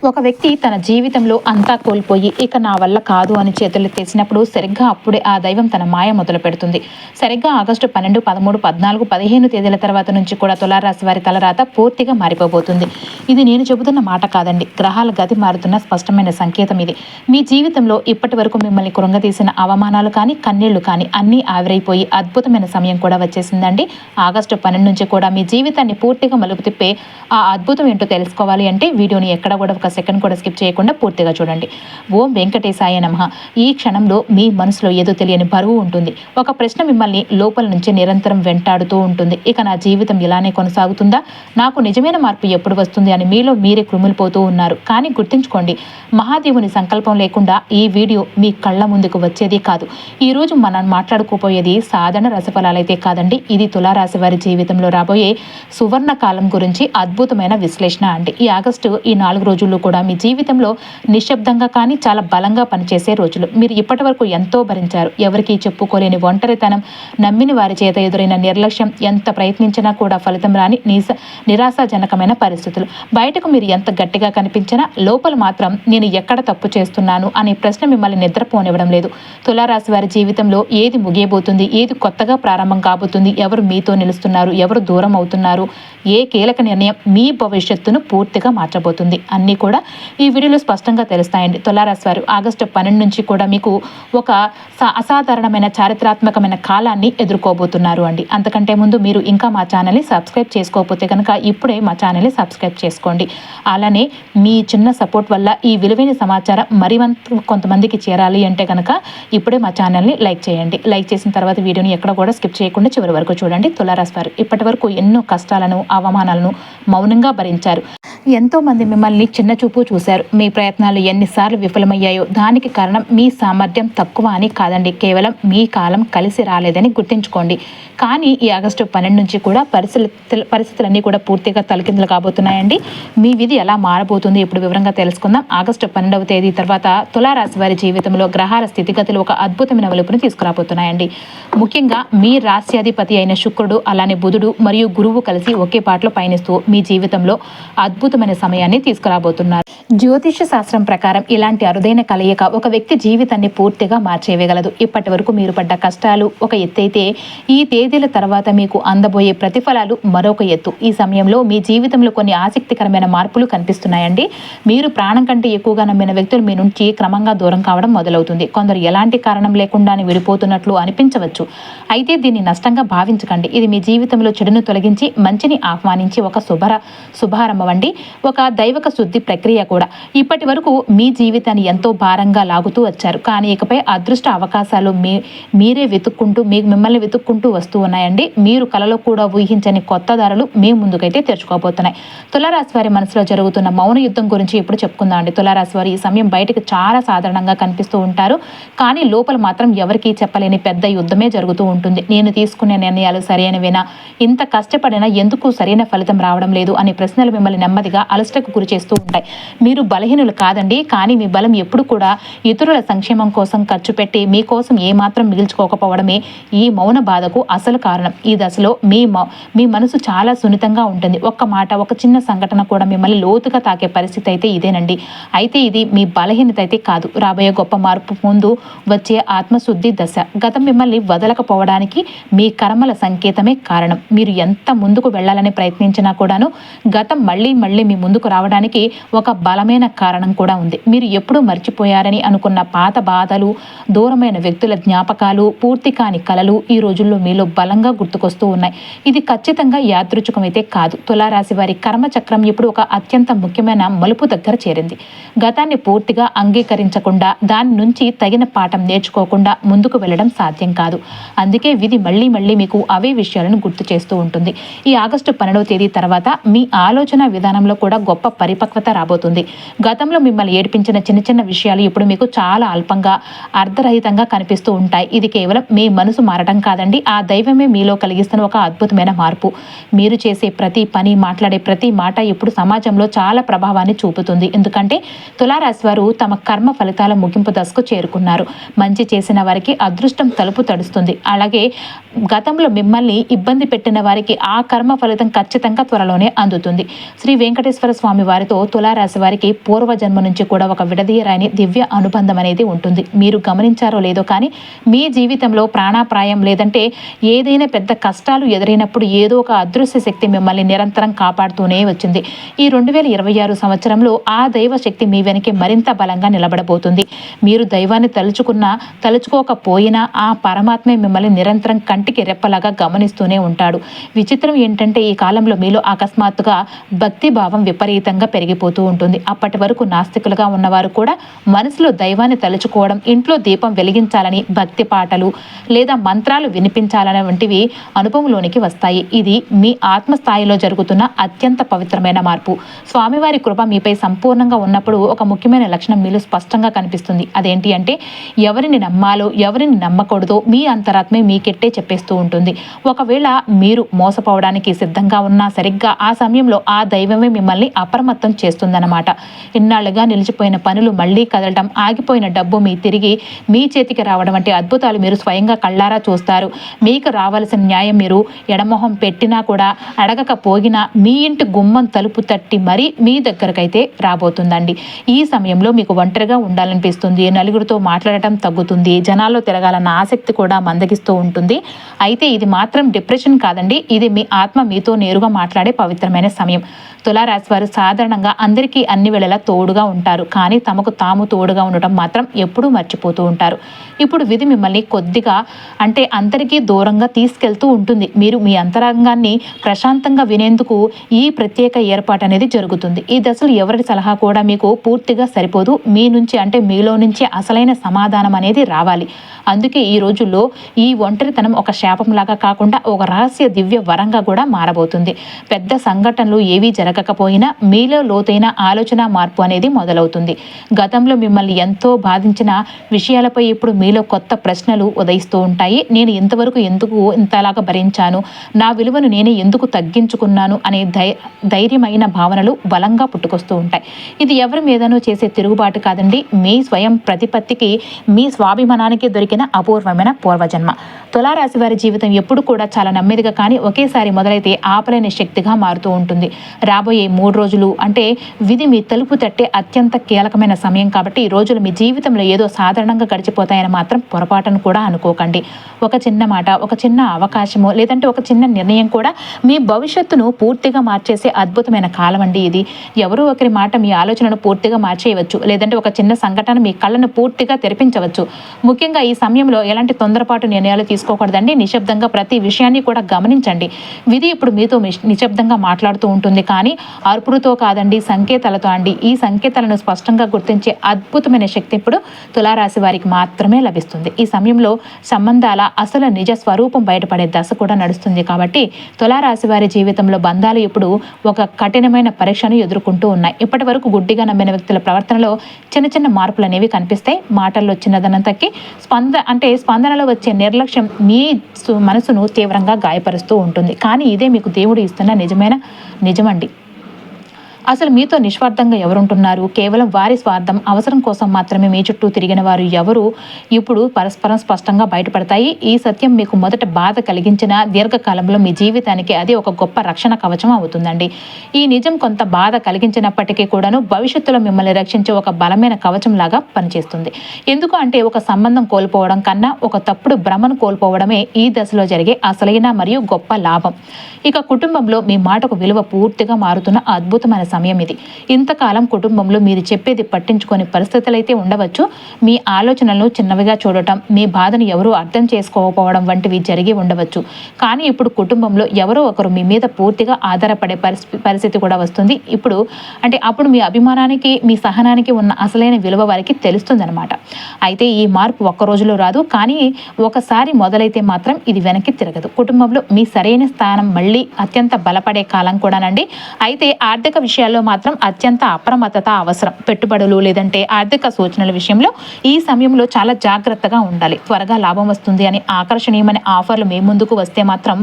ఒక వ్యక్తి తన జీవితంలో అంతా కోల్పోయి ఇక నా వల్ల కాదు అని చేతులెత్తేసినప్పుడు సరిగ్గా అప్పుడే ఆ దైవం తన మాయ మొదలు పెడుతుంది. సరిగ్గా ఆగస్టు 12, 13, 14, 15 తేదీల తర్వాత నుంచి కూడా తులారాశి వారి తలరాత పూర్తిగా మారిపోబోతుంది. ఇది నేను చెబుతున్న మాట కాదండి, గ్రహాల గతి మారుతున్న స్పష్టమైన సంకేతం ఇది. మీ జీవితంలో ఇప్పటి వరకు మిమ్మల్ని కృంగతీసిన అవమానాలు కానీ, కన్నీళ్లు కానీ అన్నీ ఆవిరైపోయి అద్భుతమైన సమయం కూడా వచ్చేసిందండి. ఆగస్టు 12 నుంచి కూడా మీ జీవితాన్ని పూర్తిగా మలుపు తిప్పే ఆ అద్భుతం ఏంటో తెలుసుకోవాలి అంటే వీడియోని ఎక్కడ కూడా ఒక సెకండ్ కూడా స్కిప్ చేయకుండా పూర్తిగా చూడండి. ఓం వెంకటేశాయ నమః. ఈ క్షణంలో మీ మనసులో ఏదో తెలియని బరువు ఉంటుంది. ఒక ప్రశ్న మిమ్మల్ని లోపల నుంచి నిరంతరం వెంటాడుతూ ఉంటుంది. ఇక నా జీవితం ఇలానే కొనసాగుతుందా, నాకు నిజమైన మార్పు ఎప్పుడు వస్తుంది అని మీలో మీరే కృమిలిపోతూ ఉన్నారు. కానీ గుర్తుంచుకోండి, మహాదేవుని సంకల్పం లేకుండా ఈ వీడియో మీ కళ్ళ ముందుకు వచ్చేది కాదు. ఈ రోజు మనం మాట్లాడుకోపోయేది సాధారణ రసఫలాలైతే కాదండి, ఇది తులారాశి వారి జీవితంలో రాబోయే సువర్ణ కాలం గురించి అద్భుతమైన విశ్లేషణ అండి. ఈ ఆగస్టు ఈ 4 రోజుల్లో కూడా మీ జీవితంలో నిశ్శబ్దంగా కానీ చాలా బలంగా పనిచేసే రోజులు. మీరు ఇప్పటి వరకు ఎంతో భరించారు. ఎవరికీ చెప్పుకోలేని ఒంటరితనం, నమ్మిన వారి చేత ఎదురైన నిర్లక్ష్యం, ఎంత ప్రయత్నించినా కూడా ఫలితం రాని నిరాశాజనకమైన పరిస్థితులు. బయటకు మీరు ఎంత గట్టిగా కనిపించినా లోపల మాత్రం నేను ఎక్కడ తప్పు చేస్తున్నాను అనే ప్రశ్న మిమ్మల్ని నిద్రపోనివ్వడం లేదు. తులారాశి వారి జీవితంలో ఏది ముగియబోతుంది, ఏది కొత్తగా ప్రారంభం కాబోతుంది, ఎవరు మీతో నిలుస్తున్నారు, ఎవరు దూరం అవుతున్నారు, ఏ కీలక నిర్ణయం మీ భవిష్యత్తును పూర్తిగా మార్చబోతుంది అన్నీ కూడా ఈ వీడియోలో స్పష్టంగా తెలుస్తాయండి. తులారాశి వారు ఆగస్టు 12 నుంచి కూడా మీకు ఒక అసాధారణమైన చారిత్రాత్మకమైన కాలాన్ని ఎదుర్కోబోతున్నారు అండి. అంతకంటే ముందు మీరు ఇంకా మా ఛానల్ని సబ్స్క్రైబ్ చేసుకోకపోతే కనుక ఇప్పుడే మా ఛానల్ని సబ్స్క్రైబ్ చేసుకోండి. అలానే మీ చిన్న సపోర్ట్ వల్ల ఈ విలువైన సమాచారం కొంతమందికి చేరాలి అంటే కనుక ఇప్పుడే మా ఛానల్ని లైక్ చేయండి. లైక్ చేసిన తర్వాత వీడియోని ఎక్కడ కూడా స్కిప్ చేయకుండా చివరి వరకు చూడండి. తులారాశి వారు ఇప్పటి వరకు ఎన్నో కష్టాలను, అవమానాలను మౌనంగా భరించారు. ఎంతో మంది మిమ్మల్ని చిన్న చూపు చూశారు. మీ ప్రయత్నాలు ఎన్నిసార్లు విఫలమయ్యాయో దానికి కారణం మీ సామర్థ్యం తక్కువ అని కాదండి, కేవలం మీ కాలం కలిసి రాలేదని గుర్తుంచుకోండి. కానీ ఈ ఆగస్టు 12 నుంచి కూడా పరిస్థితులన్నీ కూడా పూర్తిగా తలకిందులు కాబోతున్నాయండి. మీ విధి ఎలా మారబోతుంది ఇప్పుడు వివరంగా తెలుసుకుందాం. ఆగస్టు 12వ తేదీ తర్వాత తులారాశి వారి జీవితంలో గ్రహాల స్థితిగతులు ఒక అద్భుతమైన వెలుపుని తీసుకురాబోతున్నాయండి. ముఖ్యంగా మీ రాశ్యాధిపతి అయిన శుక్రుడు, అలానే బుధుడు మరియు గురువు కలిసి ఒకే పాటలో పయనిస్తూ మీ జీవితంలో అద్భుతమైన సమయాన్ని తీసుకురాబోతున్నారు. జ్యోతిష శాస్త్రం ప్రకారం ఇలాంటి అరుదైన కలయిక ఒక వ్యక్తి జీవితాన్ని పూర్తిగా మార్చేయగలదు. ఇప్పటి వరకు మీరు పడ్డ కష్టాలు ఒక ఎత్తైతే ఈ తేదీల తర్వాత మీకు అందబోయే ప్రతిఫలాలు మరొక ఎత్తు. ఈ సమయంలో మీ జీవితంలో కొన్ని ఆసక్తికరమైన మార్పులు కనిపిస్తున్నాయండి. మీరు ప్రాణం కంటే ఎక్కువగా నమ్మిన వ్యక్తులు మీ నుంచి క్రమంగా దూరం కావడం మొదలవుతుంది. కొందరు ఎలాంటి కారణం లేకుండానే విడిపోతున్నట్లు అనిపించవచ్చు. అయితే దీన్ని నష్టంగా భావించకండి. ఇది మీ జీవితంలో చెడును తొలగించి మంచిని ఆహ్వానించి ఒక శుభారంభం అండి, ఒక దైవక శుద్ధి ప్రక్రియ కూడా. ఇప్పటి వరకు మీ జీవితాన్ని ఎంతో భారంగా లాగుతూ వచ్చారు. కానీ ఇకపై అదృష్ట అవకాశాలు మీరే మిమ్మల్ని వెతుక్కుంటూ వస్తూ ఉన్నాయండి. మీరు కలలో కూడా ఊహించని కొత్త దారులు మీ ముందుకైతే తెరుచుకోబోతున్నాయి. తులారాశి వారి మనసులో జరుగుతున్న మౌన యుద్ధం గురించి ఇప్పుడు చెప్పుకుందాం అండి. తులారాశి వారు ఈ సమయం బయటకు చాలా సాధారణంగా కనిపిస్తూ ఉంటారు. కానీ లోపల మాత్రం ఎవరికీ చెప్పలేని పెద్ద యుద్ధమే జరుగుతూ ఉంటుంది. నేను తీసుకునే నిర్ణయాలు సరైనవేనా, ఇంత కష్టపడినా ఎందుకు సరైన ఫలితం రావడం లేదు అనే ప్రశ్నలు మిమ్మల్ని నెమ్మదిగా అలసటకు గురి చేస్తూ ఉంటాయి. మీరు బలహీనులు కాదండి, కానీ మీ బలం ఎప్పుడు కూడా ఇతరుల సంక్షేమం కోసం ఖర్చు పెట్టి మీకోసం ఏమాత్రం మిగిల్చుకోకపోవడమే ఈ మౌన బాధకు అసలు కారణం. ఈ దశలో మీ మనసు చాలా సున్నితంగా ఉంటుంది. ఒక్క మాట, ఒక చిన్న సంఘటన కూడా మిమ్మల్ని లోతుగా తాకే పరిస్థితి అయితే ఇదేనండి. అయితే ఇది మీ బలహీనత అయితే కాదు, రాబోయే గొప్ప మార్పు ముందు వచ్చే ఆత్మశుద్ధి దశ. గతం మిమ్మల్ని వదలకపోవడానికి మీ కర్మల సంకేతమే కారణం. మీరు ఎంత ముందుకు వెళ్ళాలని ప్రయత్నించినా కూడాను గతం మళ్ళీ మీ ముందుకు రావడానికి ఒక బలమైన కారణం కూడా ఉంది. మీరు ఎప్పుడూ మర్చిపోయారని అనుకున్న పాత బాధలు, దూరమైన వ్యక్తుల జ్ఞాపకాలు, పూర్తి కాని కలలు ఈ రోజుల్లో మీలో బలంగా గుర్తుకొస్తూ ఉన్నాయి. ఇది ఖచ్చితంగా యాదృచ్ఛికమైతే కాదు. తులారాశి వారి కర్మచక్రం ఇప్పుడు ఒక అత్యంత ముఖ్యమైన మలుపు దగ్గర చేరింది. గతాన్ని పూర్తిగా అంగీకరించకుండా, దాని నుంచి తగిన పాఠం నేర్చుకోకుండా ముందుకు వెళ్ళడం సాధ్యం కాదు. అందుకే విధి మళ్ళీ మీకు అవే విషయాలను గుర్తు చేస్తూ ఉంటుంది. ఈ ఆగస్టు 12వ తేదీ తర్వాత మీ ఆలోచన విధానంలో కూడా గొప్ప పరిపక్వత రాబోతుంది. గతంలో మిమ్మల్ని ఏడిపించిన చిన్న విషయాలు ఇప్పుడు మీకు చాలా అల్పంగా, అర్ధరహితంగా కనిపిస్తూ ఉంటాయి. ఇది కేవలం మీ మనసు మారడం కాదండి, ఆ దైవమే మీలో కలిగిస్తున్న ఒక అద్భుతమైన మార్పు. మీరు చేసే ప్రతి పని, మాట్లాడే ప్రతి మాట ఇప్పుడు సమాజంలో చాలా ప్రభావాన్ని చూపుతుంది. ఎందుకంటే తులారాశి వారు తమ కర్మ ఫలితాల ముగింపు దశకు చేరుకున్నారు. మంచి చేసిన వారికి అదృష్టం తలుపు తడుస్తుంది. అలాగే గతంలో మిమ్మల్ని ఇబ్బంది పెట్టిన వారికి ఆ కర్మ ఫలితం ఖచ్చితంగా త్వరలోనే అందుతుంది. శ్రీ వెంకటేశ్వర స్వామి వారితో తులారాశి వారికి పూర్వజన్మ నుంచి కూడా ఒక విడదీయరాని దివ్య అనుబంధం అనేది ఉంటుంది. మీరు గమనించారో లేదో కానీ మీ జీవితంలో ప్రాణాప్రాయం లేదంటే ఏదైనా పెద్ద కష్టాలు ఎదురైనప్పుడు ఏదో ఒక అదృశ్య శక్తి మిమ్మల్ని నిరంతరం కాపాడుతూనే వచ్చింది. ఈ 2026 సంవత్సరంలో ఆ దైవ శక్తి మీ వెనకే మరింత బలంగా నిలబడబోతుంది. మీరు దైవాన్ని తలుచుకోకపోయినా ఆ పరమాత్మే మిమ్మల్ని నిరంతరం కంటికి రెప్పలాగా గమనిస్తూనే ఉంటాడు. విచిత్రం ఏంటంటే ఈ కాలంలో మీలో అకస్మాత్తుగా భక్తి భావం విపరీతంగా పెరిగిపోతూ ఉంటుంది. అప్పటి వరకు నాస్తికులుగా ఉన్నవారు కూడా మనసులో దైవాన్ని తలుచుకోవడం, ఇంట్లో దీపం వెలిగించాలని భక్తి పాటలు లేదా మంత్రాలు వినిపించాలని వంటివి అనుభవంలోనికి వస్తాయి. ఇది మీ ఆత్మస్థాయిలో జరుగుతున్న అత్యంత పవిత్రమైన మార్పు. స్వామివారి కృప మీపై సంపూర్ణంగా ఉన్నప్పుడు ఒక ముఖ్యమైన లక్షణం మీలో స్పష్టంగా కనిపిస్తుంది. అదేంటి అంటే ఎవరిని నమ్మాలో ఎవరిని నమ్మకూడదో మీ అంతరాత్మే మీకెట్టే చెప్పేస్తూ ఉంటుంది. ఒకవేళ మీరు మోసపోవడానికి సిద్ధంగా ఉన్నా సరిగ్గా ఆ సమయంలో ఆ దైవమే మిమ్మల్ని అప్రమత్తం చేస్తుందన్నమాట. ఇన్నాళ్లుగా నిలిచిపోయిన పనులు మళ్లీ కదలడం, ఆగిపోయిన డబ్బు తిరిగి మీ చేతికి రావడం వంటి అద్భుతాలు మీరు స్వయంగా కళ్ళారా చూస్తారు. మీకు రావాల్సిన న్యాయం మీరు ఎడమొహం పెట్టినా కూడా అడగకపోయినా మీ ఇంటి గుమ్మం తలుపు తట్టి మరీ మీ దగ్గరకైతే రాబోతుందండి. ఈ సమయంలో మీకు ఒంటరిగా ఉండాలనిపిస్తుంది, నలుగురితో మాట్లాడటం తగ్గుతుంది, జనాల్లో తిరగాలన్న ఆసక్తి కూడా మందగిస్తూ ఉంటుంది. అయితే ఇది మాత్రం డిప్రెషన్ కాదండి, ఇది మీ ఆత్మ మీతో నేరుగా మాట్లాడే పవిత్రమైన సమయం. తులారాశి వారు సాధారణంగా అందరికీ అన్ని వేళలా తోడుగా ఉంటారు, కానీ తమకు తాము తోడుగా ఉండటం మాత్రం ఎప్పుడూ మర్చిపోతూ ఉంటారు. ఇప్పుడు విధి మిమ్మల్ని కొద్దిగా అంటే అందరికీ దూరంగా తీసుకెళ్తూ ఉంటుంది. మీరు మీ అంతరంగాన్ని ప్రశాంతంగా వినేందుకు ఈ ప్రత్యేక ఏర్పాటు అనేది జరుగుతుంది. ఈ దశలు ఎవరి సలహా కూడా మీకు పూర్తిగా సరిపోదు. మీ నుంచి అంటే మీలో నుంచి అసలైన సమాధానం అనేది రావాలి. అందుకే ఈ రోజుల్లో ఈ ఒంటరితనం ఒక శాపంలాగా కాకుండా ఒక రహస్య దివ్య వరంగా కూడా మారబోతుంది. పెద్ద సంఘటనలు ఏవీ జరగకపోయినా మీలో లోతైన ఆలోచన మార్పు అనేది మొదలవుతుంది. గతంలో మిమ్మల్ని ఎంతో బాధించిన విషయాలపై ఇప్పుడు మీలో కొత్త ప్రశ్నలు ఉదయిస్తూ ఉంటాయి. నేను ఇంతవరకు ఎందుకు ఇంతలాగా భరించాను, నా విలువను నేనే ఎందుకు తగ్గించుకున్నాను అనే ధైర్యమైన భావనలు బలంగా పుట్టుకొస్తూ ఉంటాయి. ఇది ఎవరి మీదనో చేసే తిరుగుబాటు కాదండి, మీ స్వయం ప్రతిపత్తికి మీ స్వాభిమానానికి దొరికిన అపూర్వమైన పూర్వజన్మ. తులారాశి వారి జీవితం ఎప్పుడు కూడా చాలా నెమ్మదిగా కానీ ఒకేసారి మొదలైతే ఆపలేని శక్తిగా మారుతూ ఉంటుంది. రాబోయే 3 రోజులు అంటే విధి మీ తలుపు తట్టే అత్యంత కీలకమైన సమయం కాబట్టి ఈ రోజులు మీ జీవితంలో ఏదో సాధారణంగా గడిచిపోతాయని మాత్రం పొరపాటును కూడా అనుకోకండి. ఒక చిన్న మాట, ఒక చిన్న అవకాశము లేదంటే ఒక చిన్న నిర్ణయం కూడా మీ భవిష్యత్తును పూర్తిగా మార్చేసే అద్భుతమైన కాలం అండి ఇది. ఎవరో ఒకరి మాట మీ ఆలోచనను పూర్తిగా మార్చేయవచ్చు, లేదంటే ఒక చిన్న సంఘటన మీ కళ్ళను పూర్తిగా తెరిపించవచ్చు. ముఖ్యంగా ఈ సమయంలో ఎలాంటి తొందరపాటు నిర్ణయాలు తీసుకోకూడదండి. నిశ్శబ్దంగా ప్రతి విషయాన్ని కూడా గమనించండి. విధి ఇప్పుడు మీతో నిశ్శబ్దంగా మాట్లాడుతూ ఉంటుంది, కానీ అరుపులతో కాదండి, సంకేతాలతో అండి. ఈ సంకేతాలను స్పష్టంగా గుర్తించే అద్భుతమైన శక్తి ఇప్పుడు తులారాశి వారికి మాత్రమే లభిస్తుంది. ఈ సమయంలో సంబంధాల అసలు నిజ స్వరూపం బయటపడే దశ కూడా నడుస్తుంది. కాబట్టి తులారాశి వారి జీవితంలో బంధాలు ఇప్పుడు ఒక కఠినమైన పరీక్షను ఎదుర్కొంటూ ఉన్నాయి. ఇప్పటి వరకు గుడ్డిగా నమ్మిన వ్యక్తుల ప్రవర్తనలో చిన్న చిన్న మార్పులు అనేవి కనిపిస్తాయి. మాటల్లో చిన్నదనం తగ్గి స్పందనలో వచ్చే నిర్లక్ష్యం మీ మనసును తీవ్రంగా గాయపరుస్తూ ఉంటుంది. కానీ ఇదే మీకు దేవుడు ఇస్తున్న నిజమండి. అసలు మీతో నిస్వార్థంగా ఎవరుంటున్నారు? కేవలం వారి స్వార్థం, అవసరం కోసం మాత్రమే మీ చుట్టూ తిరిగిన వారు ఎవరు ఇప్పుడు పరస్పరం స్పష్టంగా బయటపడతాయి. ఈ సత్యం మీకు మొదట బాధ కలిగించిన దీర్ఘకాలంలో మీ జీవితానికి అది ఒక గొప్ప రక్షణ కవచం అవుతుందండి. ఈ నిజం కొంత బాధ కలిగించినప్పటికీ కూడాను భవిష్యత్తులో మిమ్మల్ని రక్షించే ఒక బలమైన కవచం లాగా పనిచేస్తుంది. ఎందుకు అంటే ఒక సంబంధం కోల్పోవడం కన్నా ఒక తప్పుడు భ్రమను కోల్పోవడమే ఈ దశలో జరిగే అసలైన మరియు గొప్ప లాభం. ఇక కుటుంబంలో మీ మాటకు విలువ పూర్తిగా మారుతున్న అద్భుతమైన సమయం ఇది. ఇంతకాలం కుటుంబంలో మీరు చెప్పేది పట్టించుకొని పరిస్థితులైతే ఉండవచ్చు. మీ ఆలోచనలను చిన్నవిగా చూడటం, మీ బాధను ఎవరూ అర్థం చేసుకోకపోవడం వంటివి జరిగి ఉండవచ్చు. కానీ ఇప్పుడు కుటుంబంలో ఎవరో ఒకరు మీ మీద పూర్తిగా ఆధారపడే పరిస్థితి కూడా వస్తుంది. అప్పుడు మీ అభిమానానికి, మీ సహనానికి ఉన్న అసలైన విలువ వారికి తెలుస్తుందన్నమాట. అయితే ఈ మార్పు ఒక్క రోజులో రాదు, కానీ ఒకసారి మొదలైతే మాత్రం ఇది వెనక్కి తిరగదు. కుటుంబంలో మీ సరైన స్థానం మళ్ళీ అత్యంత బలపడే కాలం కూడానండి. అయితే ఆర్థిక విషయాలు విషయాల్లో మాత్రం అత్యంత అప్రమత్తత అవసరం. పెట్టుబడులు లేదంటే ఆర్థిక సూచనల విషయంలో ఈ సమయంలో చాలా జాగ్రత్తగా ఉండాలి. త్వరగా లాభం వస్తుంది అని ఆకర్షణీయమైన ఆఫర్లు మీ ముందుకు వస్తే మాత్రం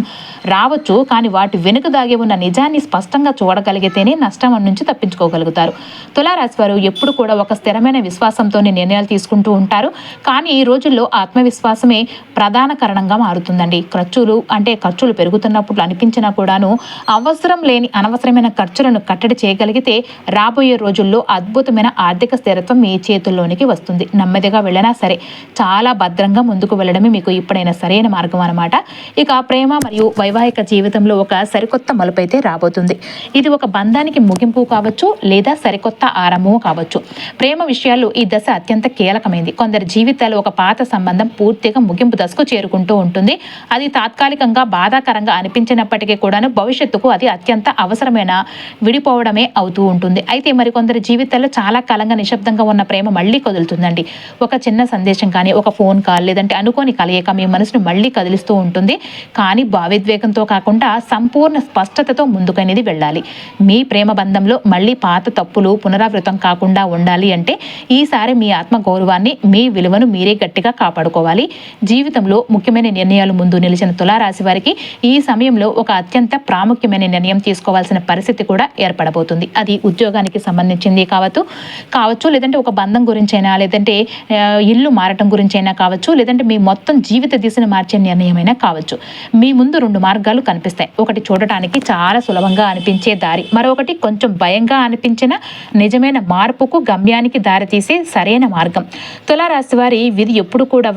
రావచ్చు, కానీ వాటి వెనుక దాగి ఉన్న నిజాన్ని స్పష్టంగా చూడగలిగితేనే నష్టం నుంచి తప్పించుకోగలుగుతారు. తులారాశి వారు ఎప్పుడు కూడా ఒక స్థిరమైన విశ్వాసంతోనే నిర్ణయాలు తీసుకుంటూ ఉంటారు, కానీ ఈ రోజుల్లో ఆత్మవిశ్వాసమే ప్రధాన కారణంగా మారుతుందండి. ఖర్చులు పెరుగుతున్నప్పుడు అనిపించినా కూడాను అవసరం లేని అనవసరమైన ఖర్చులను కట్టడి చేయగలిగితే రాబోయే రోజుల్లో అద్భుతమైన ఆర్థిక స్థిరత్వం మీ చేతుల్లోనికి వస్తుంది. నెమ్మదిగా వెళ్ళినా సరే చాలా భద్రంగా ముందుకు వెళ్ళడమే మీకు ఇప్పుడైనా సరైన మార్గం అన్నమాట. ఇక ప్రేమ మరియు వైవాహిక జీవితంలో ఒక సరికొత్త మలుపైతే రాబోతుంది. ఇది ఒక బంధానికి ముగింపు కావచ్చు లేదా సరికొత్త ఆరంభం కావచ్చు. ప్రేమ విషయాల్లో ఈ దశ అత్యంత కీలకమైంది. కొందరి జీవితాలు ఒక పాత సంబంధం పూర్తిగా ముగింపు దశకు చేరుకుంటూ ఉంటుంది. అది తాత్కాలికంగా బాధాకరంగా అనిపించినప్పటికీ కూడాను భవిష్యత్తుకు అది అత్యంత అవసరమైన విడిపోవడమే అవుతూ ఉంటుంది. అయితే మరికొందరి జీవితాల్లో చాలా కాలంగా నిశ్శబ్దంగా ఉన్న ప్రేమ మళ్ళీ కదులుతుందండి. ఒక చిన్న సందేశం కానీ, ఒక ఫోన్ కాల్ లేదంటే అనుకోని కలయిక మీ మనసును మళ్ళీ కదిలిస్తూ ఉంటుంది. కానీ భావోద్వేగంతో కాకుండా సంపూర్ణ స్పష్టతతో ముందుకనేది వెళ్ళాలి. మీ ప్రేమ బంధంలో మళ్ళీ పాత తప్పులు పునరావృతం కాకుండా ఉండాలి అంటే ఈసారి మీ ఆత్మ గౌరవాన్ని, మీ విలువను మీరే గట్టిగా కాపాడుకోవాలి. జీవితంలో ముఖ్యమైన నిర్ణయాలు ముందు నిలిచిన తులారాశి వారికి ఈ సమయంలో ఒక అత్యంత ప్రాముఖ్యమైన నిర్ణయం తీసుకోవాల్సిన పరిస్థితి కూడా ఏర్పడబోతుంది. అది ఉద్యోగానికి సంబంధించింది కావచ్చు లేదంటే ఒక బంధం గురించైనా, లేదంటే ఇల్లు మారటం గురించైనా కావచ్చు, లేదంటే మీ మొత్తం జీవిత దిశను మార్చే నిర్ణయమైనా కావచ్చు. మీ ముందు 2 మార్గాలు కనిపిస్తాయి. ఒకటి చూడటానికి చాలా సులభంగా అనిపించే దారి, మరొకటి కొంచెం భయంగా అనిపించిన నిజమైన మార్పుకు గమ్యానికి దారితీసే సరైన మార్గం. తులారాశి వారి విధి ఎప్పుడు కూడా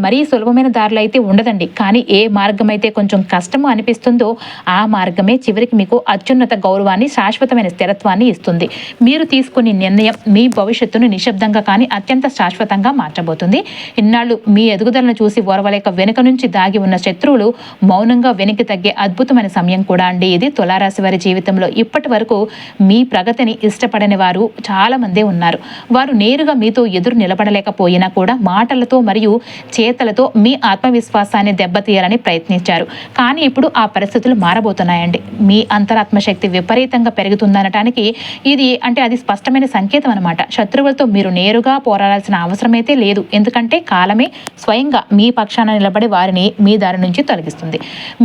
మరీ సులభమైన దారులు అయితే ఉండదండి. కానీ ఏ మార్గం అయితే కొంచెం కష్టము అనిపిస్తుందో ఆ మార్గమే చివరికి మీకు అత్యున్నత గౌరవాన్ని, శాశ్వతమైన స్థిరత్వాన్ని ఇస్తుంది. మీరు తీసుకునే నిర్ణయం మీ భవిష్యత్తును నిశ్శబ్దంగా కానీ అత్యంత శాశ్వతంగా మార్చబోతుంది. ఇన్నాళ్ళు మీ ఎదుగుదలను చూసి ఓర్వలేక వెనుక నుంచి దాగి ఉన్న శత్రువులు మౌనంగా వెనక్కి తగ్గే అద్భుతమైన సమయం కూడా అండి ఇది. తులారాశి వారి జీవితంలో ఇప్పటి వరకు మీ ప్రగతిని ఇష్టపడని వారు చాలా మందే ఉన్నారు. వారు నేరుగా మీతో ఎదురు నిలబడలేకపోయినా కూడా మాటలతో మరియు చేతలతో మీ ఆత్మవిశ్వాసాన్ని దెబ్బతీయాలని ప్రయత్నించారు. కానీ ఇప్పుడు ఆ పరిస్థితులు మారబోతున్నాయండి. మీ అంతరాత్మశక్తి విపరీతంగా పెరుగుతుందనటానికి అది స్పష్టమైన సంకేతం అనమాట. శత్రువులతో మీరు నేరుగా పోరాడాల్సిన అవసరమైతే లేదు. ఎందుకంటే కాలమే స్వయంగా మీ పక్షాన నిలబడి వారిని మీ దారి నుంచి తొలగిస్తుంది.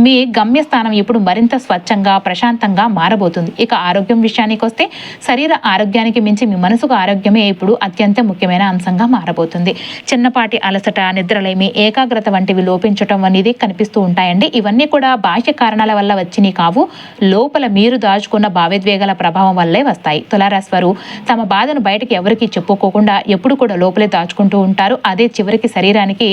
మీ గమ్యస్థానం ఇప్పుడు మరింత స్వచ్ఛంగా, ప్రశాంతంగా మారబోతుంది. ఇక ఆరోగ్యం విషయానికి వస్తే శరీర ఆరోగ్యానికి మించి మీ మనసుకు ఆరోగ్యమే ఇప్పుడు అత్యంత ముఖ్యమైన అంశంగా మారబోతుంది. చిన్నపాటి అలసట, నిద్రలేమి, ఏకాగ్రత వంటివి లోపించటం అనేది కనిపిస్తూ ఉంటాయండి. ఇవన్నీ కూడా బాహ్య కారణాల వల్ల వచ్చినవి కావు, లోపల మీరు దాచుకున్న భావోద్వేగాల ప్రభావం వల్లే వస్తాయి. తులారాశి వారు తమ బాధను బయటకి ఎవరికి చెప్పుకోకుండా ఎప్పుడు కూడా లోపలే దాచుకుంటూ ఉంటారు. అదే చివరికి శరీరానికి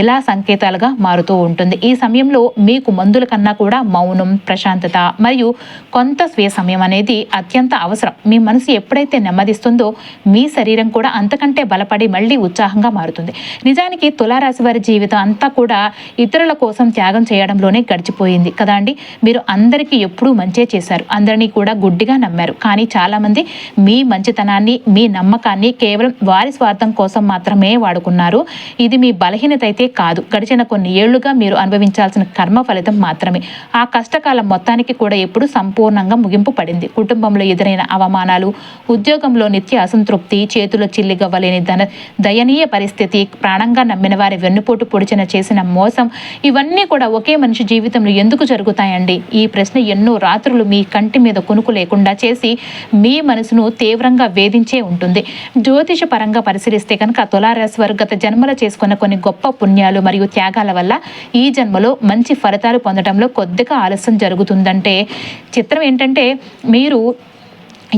ఇలా సంకేతాలుగా మారుతూ ఉంటుంది. ఈ సమయంలో మీకు మందుల కన్నా కూడా మౌనం, ప్రశాంతత మరియు కొంత స్వీయ సమయం అనేది అత్యంత అవసరం. మీ మనసు ఎప్పుడైతే నెమ్మదిస్తుందో మీ శరీరం కూడా అంతకంటే బలపడి మళ్ళీ ఉత్సాహంగా మారుతుంది. నిజానికి తులారాశి వారి జీవితం అంతా కూడా ఇతరుల కోసం త్యాగం చేయడంలోనే గడిచిపోయింది కదా అండి. మీరు అందరికీ ఎప్పుడూ మంచే చేశారు, అందరినీ కూడా గుడ్డిగా నమ్మారు. కానీ చాలామంది మీ మంచితనాన్ని, మీ నమ్మకాన్ని కేవలం వారి స్వార్థం కోసం మాత్రమే వాడుకున్నారు. ఇది మీ బలహీనత అయితే కాదు, గడిచిన కొన్ని ఏళ్లుగా మీరు అనుభవించాల్సిన కర్మ ఫలితం మాత్రమే. ఆ కష్టకాలం మొత్తానికి కూడా ఎప్పుడు సంపూర్ణంగా ముగింపు పడింది. కుటుంబంలో ఎదురైన అవమానాలు, ఉద్యోగంలో నిత్య అసంతృప్తి, చేతుల చిల్లిగవ్వలేని దయనీయ పరిస్థితి, ప్రాణంగా నమ్మిన వారి వెన్నుపోటు పొడిచిన చేసిన మోసం, ఇవన్నీ కూడా ఒకే మనిషి జీవితంలో ఎందుకు జరుగుతాయండి? ఈ ప్రశ్న ఎన్నో రాత్రులు మీ కంటి మీద కునుకు లేకుండా చేసి మీ మనసును తీవ్రంగా వేధించే ఉంటుంది. జ్యోతిష పరంగా పరిశీలిస్తే కనుక తులారాశి వారు గత జన్మలో చేసుకున్న కొన్ని గొప్ప పుణ్యాలు మరియు త్యాగాల వల్ల ఈ జన్మలో మంచి ఫలితాలు పొందడంలో కొద్దిగా ఆలస్యం జరుగుతుందంటే, చిత్రం ఏంటంటే మీరు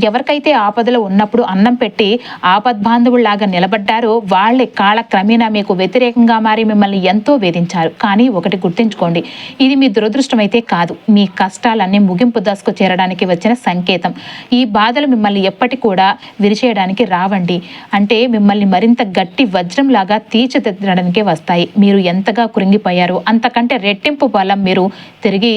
ఎవరికైతే ఆపదలో ఉన్నప్పుడు అన్నం పెట్టి ఆపద్బాంధవుల్లాగా నిలబడ్డారో వాళ్ళే కాలక్రమేణా మీకు వ్యతిరేకంగా మారి మిమ్మల్ని ఎంతో వేధించారు. కానీ ఒకటి గుర్తుంచుకోండి, ఇది మీ దురదృష్టం అయితే కాదు, మీ కష్టాలన్నీ ముగింపు దశకు చేరడానికి వచ్చిన సంకేతం. ఈ బాధలు మిమ్మల్ని ఎప్పటి కూడా విరిచేయడానికి రావండి, మిమ్మల్ని మరింత గట్టి వజ్రంలాగా తీర్చిదిద్దడానికే వస్తాయి. మీరు ఎంతగా కృంగిపోయారో అంతకంటే రెట్టింపు బలం మీరు తిరిగి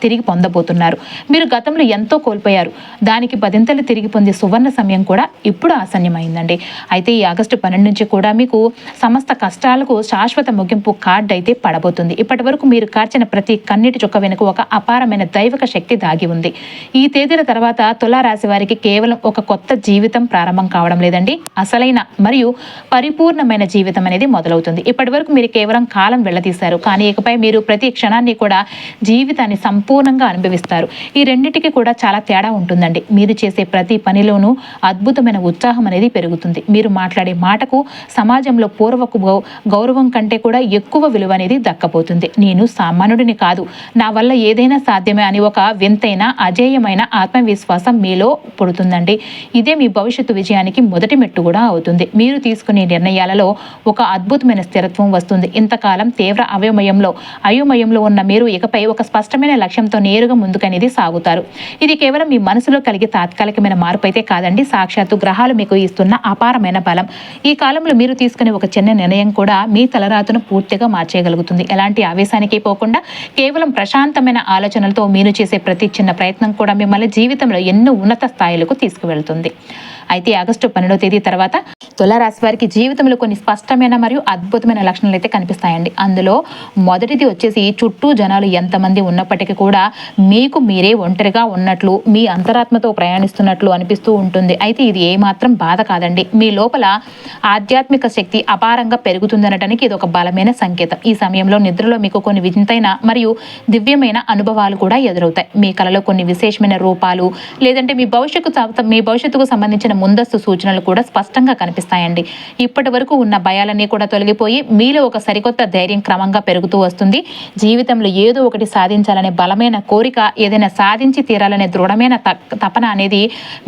తిరిగి పొందబోతున్నారు. మీరు గతంలో ఎంతో కోల్పోయారు, దానికి పదింతలు తిరిగి పొందే సువర్ణ సమయం కూడా ఇప్పుడు ఆసన్యమైందండి. అయితే ఈ ఆగస్టు 12 నుంచి కూడా మీకు సమస్త కష్టాలకు శాశ్వత ముగింపు కార్డు అయితే పడబోతుంది. ఇప్పటి వరకు మీరు కార్చిన ప్రతి కన్నీటి చుక్క వెనుక ఒక అపారమైన దైవిక శక్తి దాగి ఉంది. ఈ తేదీల తర్వాత తులారాశి వారికి కేవలం ఒక కొత్త జీవితం ప్రారంభం కావడం లేదండి, అసలైన మరియు పరిపూర్ణమైన జీవితం అనేది మొదలవుతుంది. ఇప్పటి వరకు మీరు కేవలం కాలం వెళ్ళదీశారు, కానీ ఇకపై మీరు ప్రతి క్షణాన్ని కూడా జీవితాన్ని సంపూర్ణంగా అనుభవిస్తారు. ఈ రెండింటికి కూడా చాలా తేడా ఉంటుందండి. మీరు చేసే ప్రతి పనిలోనూ అద్భుతమైన ఉత్సాహం అనేది పెరుగుతుంది. మీరు మాట్లాడే మాటకు సమాజంలో పూర్వపు గౌరవం కంటే కూడా ఎక్కువ విలువ అనేది దక్కపోతుంది. నేను సామాన్యుడిని కాదు, నా వల్ల ఏదైనా సాధ్యమే అని ఒక వింతైన అజేయమైన ఆత్మవిశ్వాసం మీలో పుడుతుందండి. ఇదే మీ భవిష్యత్తు విజయానికి మొదటి మెట్టు కూడా అవుతుంది. మీరు తీసుకునే నిర్ణయాలలో ఒక అద్భుతమైన స్థిరత్వం వస్తుంది. ఇంతకాలం తీవ్ర అయోమయంలో ఉన్న మీరు ఇకపై ఒక స్పష్టమైన లక్ష్యంతో నేరుగా ముందుకనేది సాగుతారు. ఇది కేవలం మీ మనసులో కలిగే తాత్కాలికమైన మార్పు అయితే కాదండి, సాక్షాత్తు గ్రహాలు మీకు ఇస్తున్న అపారమైన బలం. ఈ కాలంలో మీరు తీసుకునే ఒక చిన్న నిర్ణయం కూడా మీ తలరాతను పూర్తిగా మార్చేయగలుగుతుంది. ఎలాంటి ఆవేశానికి పోకుండా కేవలం ప్రశాంతమైన ఆలోచనలతో మీరు చేసే ప్రతి చిన్న ప్రయత్నం కూడా మిమ్మల్ని జీవితంలో ఎన్నో ఉన్నత స్థాయిలకు తీసుకువెళ్తుంది. అయితే ఆగస్టు 12వ తేదీ తర్వాత తులారాశి వారికి జీవితంలో కొన్ని స్పష్టమైన మరియు అద్భుతమైన లక్షణాలు అయితే కనిపిస్తాయండి. అందులో మొదటిది వచ్చేసి, చుట్టూ జనాలు ఎంతమంది ఉన్నప్పటికీ కూడా మీకు మీరే ఒంటరిగా ఉన్నట్లు, మీ అంతరాత్మతో ప్రయాణిస్తున్నట్లు అనిపిస్తూ ఉంటుంది. అయితే ఇది ఏమాత్రం బాధ కాదండి, మీ లోపల ఆధ్యాత్మిక శక్తి అపారంగా పెరుగుతుందనడానికి ఇది ఒక బలమైన సంకేతం. ఈ సమయంలో నిద్రలో మీకు కొన్ని వింతైన మరియు దివ్యమైన అనుభవాలు కూడా ఎదురవుతాయి. మీ కలలో కొన్ని విశేషమైన రూపాలు లేదంటే మీ భవిష్యత్తుకు సంబంధించిన ముందస్తు సూచనలు కూడా స్పష్టంగా కనిపిస్తాయండి. ఇప్పటి వరకు ఉన్న భయాలన్నీ కూడా తొలగిపోయి మీలో ఒక సరికొత్త ధైర్యం క్రమంగా పెరుగుతూ వస్తుంది. జీవితంలో ఏదో ఒకటి సాధించాలనే బలమైన కోరిక, ఏదైనా సాధించి తీరాలనే దృఢమైన తపన అనేది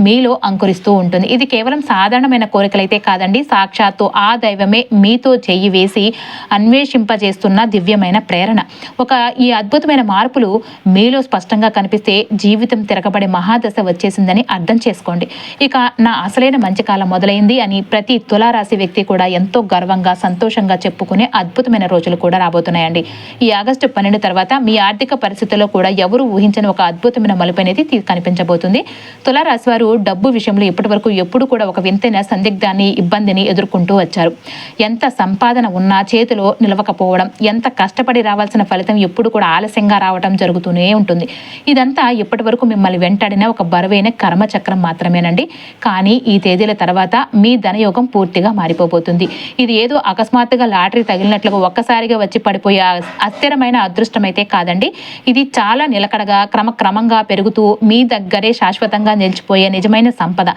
మీలో అంకురిస్తూ ఉంటుంది. ఇది కేవలం సాధారణమైన కోరికలైతే కాదండి, సాక్షాత్తు ఆ దైవమే మీతో చెయ్యి వేసి అన్వేషింపజేస్తున్న దివ్యమైన ప్రేరణ. ఈ అద్భుతమైన మార్పులు మీలో స్పష్టంగా కనిపిస్తే జీవితం తిరగబడే మహాదశ వచ్చేసిందని అర్థం చేసుకోండి. ఇక నా అసలైన మంచి కాలం మొదలైంది అని ప్రతి తులారాశి వ్యక్తి కూడా ఎంతో గర్వంగా సంతోషంగా చెప్పుకునే అద్భుతమైన రోజులు కూడా రాబోతున్నాయండి. ఈ ఆగస్టు 12 తర్వాత మీ ఆర్థిక పరిస్థితుల్లో కూడా ఎవరు ఊహించని ఒక అద్భుతమైన మలుపు అనేది కనిపించబోతుంది. తులారాశి వారు డబ్బు విషయంలో ఇప్పటి వరకు ఎప్పుడు కూడా ఒక వింతైన సందిగ్ధాన్ని, ఇబ్బందిని ఎదుర్కొంటూ వచ్చారు. ఎంత సంపాదన ఉన్నా చేతిలో నిలవకపోవడం, ఎంత కష్టపడి రావాల్సిన ఫలితం ఎప్పుడు కూడా ఆలస్యంగా రావడం జరుగుతూనే ఉంటుంది. ఇదంతా ఇప్పటి వరకు మిమ్మల్ని వెంటాడిన ఒక బరువైన కర్మచక్రం మాత్రమేనండి. కానీ ఈ తేదీల తర్వాత మీ ధనయోగం పూర్తిగా మారిపోబోతుంది. ఇది ఏదో అకస్మాత్తుగా లాటరీ తగిలినట్లుగా ఒక్కసారిగా వచ్చి పడిపోయే అస్థిరమైన అదృష్టం అయితే కాదండి. ఇది చాలా నిలకడగా క్రమంగా పెరుగుతూ మీ దగ్గరే శాశ్వతంగా నిలిచిపోయే నిజమైన సంపద.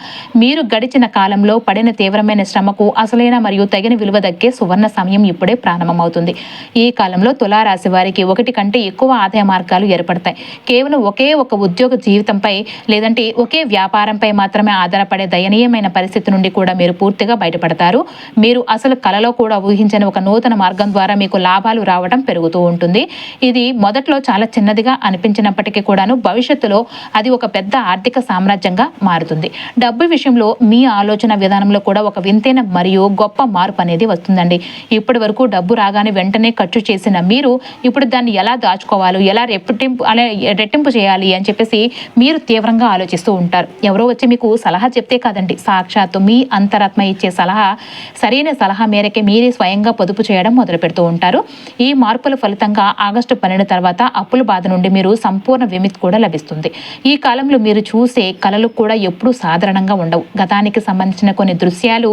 మీరు గడిచిన కాలంలో పడిన తీవ్రమైన శ్రమకు అసలైన మరియు తగిన విలువ దక్కే సువర్ణ సమయం ఇప్పుడే ప్రారంభమవుతుంది. ఈ కాలంలో తులారాశి వారికి ఒకటి కంటే ఎక్కువ ఆదాయ మార్గాలు ఏర్పడతాయి. కేవలం ఒకే ఒక ఉద్యోగ జీవితంపై లేదంటే ఒకే వ్యాపారంపై మాత్రమే ఆధారపడే దయనీయమైన పరిస్థితి నుండి కూడా మీరు పూర్తిగా బయటపడతారు. మీరు అసలు కలలో కూడా ఊహించని ఒక నూతన మార్గం ద్వారా మీకు లాభాలు రావడం పెరుగుతూ ఉంటుంది. ఇది మొదట్లో చాలా చిన్నదిగా అనిపించినప్పటికీ కూడాను భవిష్యత్తులో అది ఒక పెద్ద ఆర్థిక సామ్రాజ్యంగా మారుతుంది. డబ్బు విషయంలో మీ ఆలోచన విధానంలో కూడా ఒక వింతైన మరియు గొప్ప మార్పు అనేది వస్తుందండి. ఇప్పటి వరకు డబ్బు రాగానే వెంటనే ఖర్చు చేసిన మీరు ఇప్పుడు దాన్ని ఎలా దాచుకోవాలో, ఎలా రెట్టింపు చేయాలి అని చెప్పేసి మీరు తీవ్రంగా ఆలోచిస్తూ ఉంటారు. ఎవరో వచ్చి మీకు సలహా చెప్తే కాదండి, సాక్షాత్తు మీ అంతరాత్మ ఇచ్చే సరైన సలహా మేరకే మీరే స్వయంగా పొదుపు చేయడం మొదలు పెడుతూ ఉంటారు. ఈ మార్పుల ఫలితంగా ఆగస్టు 12 తర్వాత అప్పుల బాధ నుండి మీరు సంపూర్ణ విముక్తి కూడా లభిస్తుంది. ఈ కాలంలో మీరు చూసే కలలు కూడా ఎప్పుడూ సాధారణంగా ఉండవు. గతానికి సంబంధించిన కొన్ని దృశ్యాలు,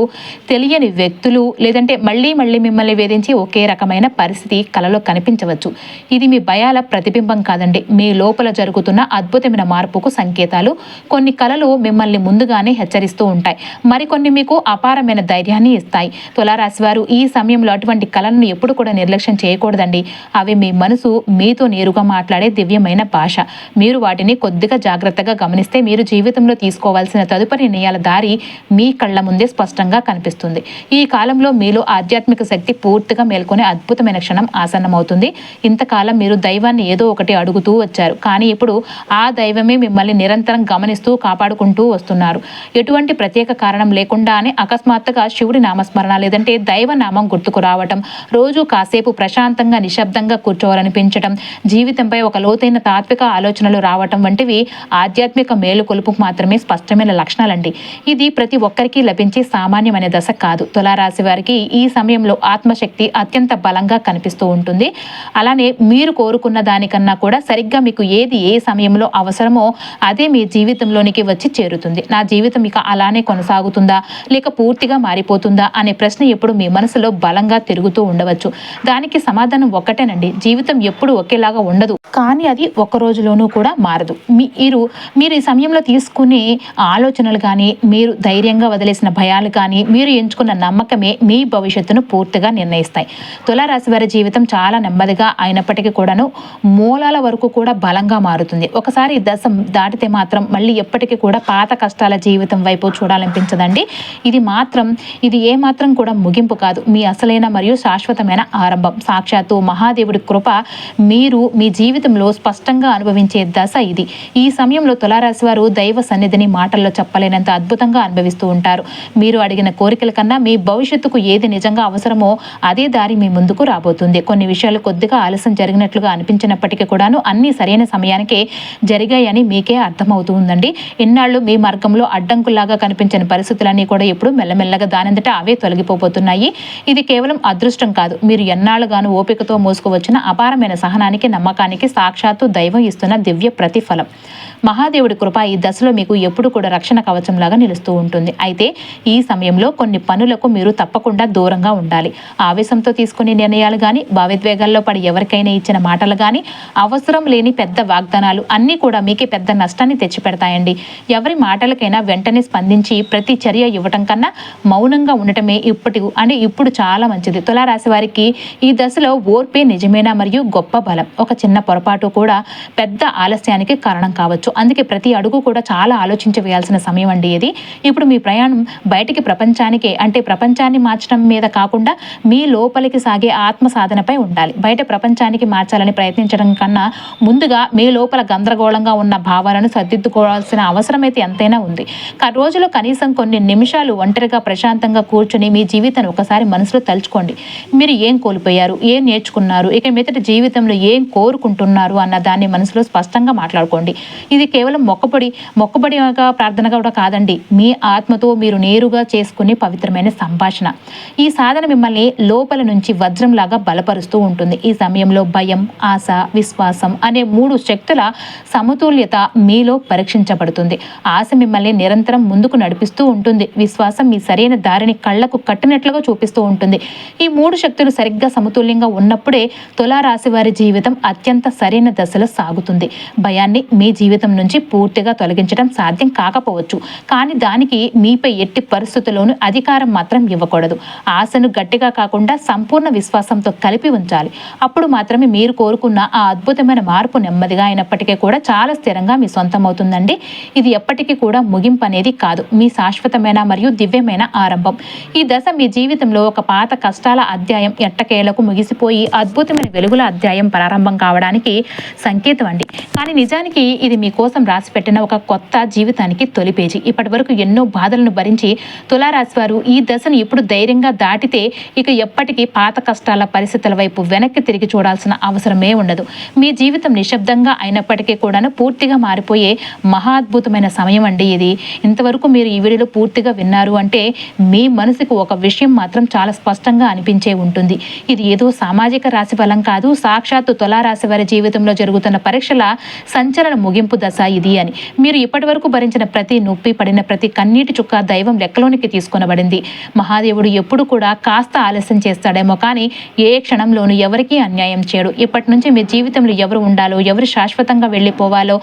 తెలియని వ్యక్తులు లేదంటే మళ్ళీ మిమ్మల్ని వేధించి ఒకే రకమైన పరిస్థితి కలలో కనిపించవచ్చు. ఇది మీ భయాల ప్రతిబింబం కాదండి, మీ లోపల జరుగుతున్న అద్భుతమైన మార్పుకు సంకేతాలు. కొన్ని కలలు మిమ్మల్ని ముందుగానే హెచ్చరిస్తూ ఉంటాయి, మరికొన్ని మీకు అపారమైన ధైర్యాన్ని ఇస్తాయి. తులారాశి వారు ఈ సమయంలో అటువంటి కళలను ఎప్పుడు కూడా నిర్లక్ష్యం చేయకూడదండి. అవి మీ మనసు మీతో నేరుగా మాట్లాడే దివ్యమైన భాష. మీరు వాటిని కొద్దిగా జాగ్రత్తగా గమనిస్తే మీరు జీవితంలో తీసుకోవాల్సిన తదుపరి నిర్ణయాల దారి మీ కళ్ళ ముందే స్పష్టంగా కనిపిస్తుంది. ఈ కాలంలో మీలో ఆధ్యాత్మిక శక్తి పూర్తిగా మేల్కొనే అద్భుతమైన క్షణం ఆసన్నమవుతుంది. ఇంతకాలం మీరు దైవాన్ని ఏదో ఒకటి అడుగుతూ వచ్చారు, కానీ ఇప్పుడు ఆ దైవమే మిమ్మల్ని నిరంతరం గమనిస్తూ కాపాడుకుంటూ వస్తున్నారు. ఎటువంటి ప్రత్యేక కారణం లేకుండానే అకస్మాత్తుగా శివుడి నామస్మరణ లేదంటే దైవనామం గుర్తుకు రావటం, రోజు కాసేపు ప్రశాంతంగా నిశ్శబ్దంగా కూర్చోవాలనిపించటం, జీవితంపై ఒక లోతైన తాత్విక ఆలోచనలు రావటం వంటివి ఆధ్యాత్మిక మేలుకొలుపుకు మాత్రమే స్పష్టమైన లక్షణాలండి. ఇది ప్రతి ఒక్కరికి లభించే సామాన్యమైన దశ కాదు. తులారాశి వారికి ఈ సమయంలో ఆత్మశక్తి అత్యంత బలంగా కనిపిస్తూ ఉంటుంది. అలానే మీరు కోరుకున్న దానికన్నా కూడా సరిగ్గా మీకు ఏది ఏ సమయంలో అవసరమో అదే మీ జీవితంలోనికి వచ్చి చేరుతుంది. నా జీవితం ఇక అలానే కొనసాగుతుందా లేక పూర్తిగా మారిపోతుందా అనే ప్రశ్న ఎప్పుడు మీ మనసులో బలంగా తిరుగుతూ ఉండవచ్చు. దానికి సమాధానం ఒక్కటేనండి, జీవితం ఎప్పుడు ఒకేలాగా ఉండదు, కానీ అది ఒక్క రోజులోనూ కూడా మారదు. మీరు ఈ సమయంలో తీసుకునే ఆలోచనలు కానీ, మీరు ధైర్యంగా వదిలేసిన భయాలు కానీ, మీరు ఎంచుకున్న నమ్మకమే మీ భవిష్యత్తును పూర్తిగా నిర్ణయిస్తాయి. తులారాశి వారి జీవితం చాలా నెమ్మదిగా అయినప్పటికీ కూడాను మూలాల వరకు కూడా బలంగా మారుతుంది. ఒకసారి దశ దాటితే మాత్రం మళ్ళీ ఎప్పటికీ కూడా పాత కష్టాల జీవితం వైపు చూడాలనిపించదండి. ఇది ఏ మాత్రం కూడా ముగింపు కాదు, మీ అసలైన మరియు శాశ్వతమైన ఆరంభం. సాక్షాత్తు మహాదేవుడి కృప మీరు మీ జీవితంలో స్పష్టంగా అనుభవించే దశ ఇది. ఈ సమయంలో తులారాశి వారు దైవ సన్నిధిని మాటల్లో చెప్పలేనంత అద్భుతంగా అనుభవిస్తూ ఉంటారు. మీరు అడిగిన కోరికల కన్నా మీ భవిష్యత్తుకు ఏది నిజంగా అవసరమో అదే దారి మీ ముందుకు రాబోతుంది. కొన్ని విషయాలు కొద్దిగా ఆలస్యం జరిగినట్లుగా అనిపించినప్పటికీ కూడాను అన్ని సరైన సమయానికే జరిగాయని మీకే అర్థమవుతూ ఉందండి. ఇన్నాళ్ళు మీ మార్గంలో అడ్డంకుల్లాగా కనిపించిన పరిస్థితులన్నీ కూడా ఇప్పుడు మెల్లమెల్లగా దానంతట అవే తొలగిపోతున్నాయి. ఇది కేవలం అదృష్టం కాదు, మీరు ఎన్నాళ్ళుగాను ఓపికతో మోసుకువచ్చిన అపారమైన సహనానికి, నమ్మకానికి సాక్షాత్తు దైవం ఇస్తున్న దివ్య ప్రతిఫలం. మహాదేవుడి కృప ఈ దశలో మీకు ఎప్పుడు కూడా రక్షణ కవచంలాగా నిలుస్తూ ఉంటుంది. అయితే ఈ సమయంలో కొన్ని పనులకు మీరు తప్పకుండా దూరంగా ఉండాలి. ఆవేశంతో తీసుకునే నిర్ణయాలు కానీ, భావోద్వేగాల్లో పడి ఎవరికైనా ఇచ్చిన మాటలు కానీ, అవసరం లేని పెద్ద వాగ్దానాలు అన్నీ కూడా మీకే పెద్ద నష్టాన్ని తెచ్చిపెడతాయండి. ఎవరి మాటలకైనా వెంటనే స్పందించి ప్రతి చర్య ఇవ్వటం కన్నా మౌనంగా ఉండటమే ఇప్పుడు చాలా మంచిది. తులారాశి వారికి ఈ దశలో ఓర్పే నిజమేనా మరియు గొప్ప బలం. ఒక చిన్న పొరపాటు కూడా పెద్ద ఆలస్యానికి కారణం కావచ్చు. అందుకే ప్రతి అడుగు కూడా చాలా ఆలోచించి వేయాల్సిన సమయం అండి ఇది. ఇప్పుడు మీ ప్రయాణం బయటికి ప్రపంచాన్ని మార్చడం మీద కాకుండా మీ లోపలికి సాగే ఆత్మ సాధనపై ఉండాలి. బయట ప్రపంచానికి మార్చాలని ప్రయత్నించడం కన్నా ముందుగా మీ లోపల గందరగోళంగా ఉన్న భావాలను సర్దిద్దుకోవాల్సిన అవసరం అయితే ఎంతైనా ఉంది. రోజులో కనీసం కొన్ని నిమిషాలు ఒంటరిగా ప్రశాంతంగా కూర్చుని మీ జీవితాన్ని ఒకసారి మనసులో తలుచుకోండి. మీరు ఏం కోల్పోయారు, ఏం నేర్చుకున్నారు, ఇక మీదటి జీవితంలో ఏం కోరుకుంటున్నారు అన్న దాన్ని మనసులో స్పష్టంగా మాట్లాడుకోండి. ఇది కేవలం మొక్కబడిగా ప్రార్థనగా కూడా కాదండి, మీ ఆత్మతో మీరు నేరుగా చేసుకునే పవిత్రమైన సంభాషణ. ఈ సాధన మిమ్మల్ని లోపల నుంచి వజ్రంలాగా బలపరుస్తూ ఉంటుంది. ఈ సమయంలో భయం, ఆశ, విశ్వాసం అనే 3 శక్తుల సమతుల్యత మీలో పరీక్షించబడుతుంది. ఆశ మిమ్మల్ని నిరంతరం ముందుకు నడిపిస్తూ ఉంటుంది. విశ్వాసం మీ సరైన దారిని కళ్లకు కట్టినట్లుగా చూపిస్తూ ఉంటుంది. ఈ 3 శక్తులు సరిగ్గా సమతుల్యంగా ఉన్నప్పుడే తులారాశి వారి జీవితం అత్యంత సరైన దశలో సాగుతుంది. భయాన్ని మీ జీవితం నుంచి పూర్తిగా తొలగించడం సాధ్యం కాకపోవచ్చు, కానీ దానికి మీపై ఎట్టి పరిస్థితుల్లోనూ అధికారం మాత్రం ఇవ్వకూడదు. ఆశను గట్టిగా కాకుండా సంపూర్ణ విశ్వాసంతో కలిపి ఉంచాలి. అప్పుడు మాత్రమే మీరు కోరుకున్న ఆ అద్భుతమైన మార్పు నెమ్మదిగా అయినప్పటికీ కూడా చాలా స్థిరంగా మీ సొంతం అవుతుందండి. ఇది ఎప్పటికీ కూడా ముగింపు అనేది కాదు, మీ శాశ్వతమైన మరియు దివ్యమైన ఆరంభం. ఈ దశ మీ జీవితంలో ఒక పాత కష్టాల అధ్యాయం ఎట్టకేలకు ముగిసిపోయి అద్భుతమైన వెలుగుల అధ్యాయం ప్రారంభం కావడానికి సంకేతం అండి. కానీ నిజానికి ఇది మీకోసం రాసిపెట్టిన ఒక కొత్త జీవితానికి తొలి పేజీ. ఇప్పటి వరకు ఎన్నో బాధలను భరించి తులారాశి వారు ఈ దశను ఇప్పుడు ధైర్యంగా దాటితే ఇక ఎప్పటికీ పాత కష్టాల పరిస్థితుల వైపు వెనక్కి తిరిగి చూడాల్సిన అవసరమే ఉండదు. మీ జీవితం నిశ్శబ్దంగా అయినప్పటికీ కూడాను పూర్తిగా మారిపోయే మహాద్భుతమైన సమయం అండి ఇది. ఇంతవరకు మీరు ఈ వీడియోలో పూర్తిగా విన్నారు అంటే మీ మనసుకు ఒక విషయం మాత్రం చాలా స్పష్టంగా అనిపించే ఉంటుంది. ఇది ఏదో సామాజిక రాశి ఫలం కాదు, సాక్షాత్తు తులారాశి వారి జీవితంలో జరుగుతున్న పరీక్షల సంచలన ముగింపు దశ ఇది అని. మీరు ఇప్పటి వరకు భరించిన ప్రతి నొప్పి, పడిన ప్రతి కన్నీటి చుక్క దైవం లెక్కలోనికి తీసుకొనబడింది. మహాదేవుడు ఎప్పుడు కూడా కాస్త ఆలస్యం చేస్తాడేమో కానీ ఏ క్షణంలోనూ ఎవరికీ అన్యాయం చేయడు. ఇప్పటి నుంచి మీ జీవితంలో ఎవరు ఉండాలో, ఎవరు శాశ్వతంగా వెళ్ళిపోవాలో,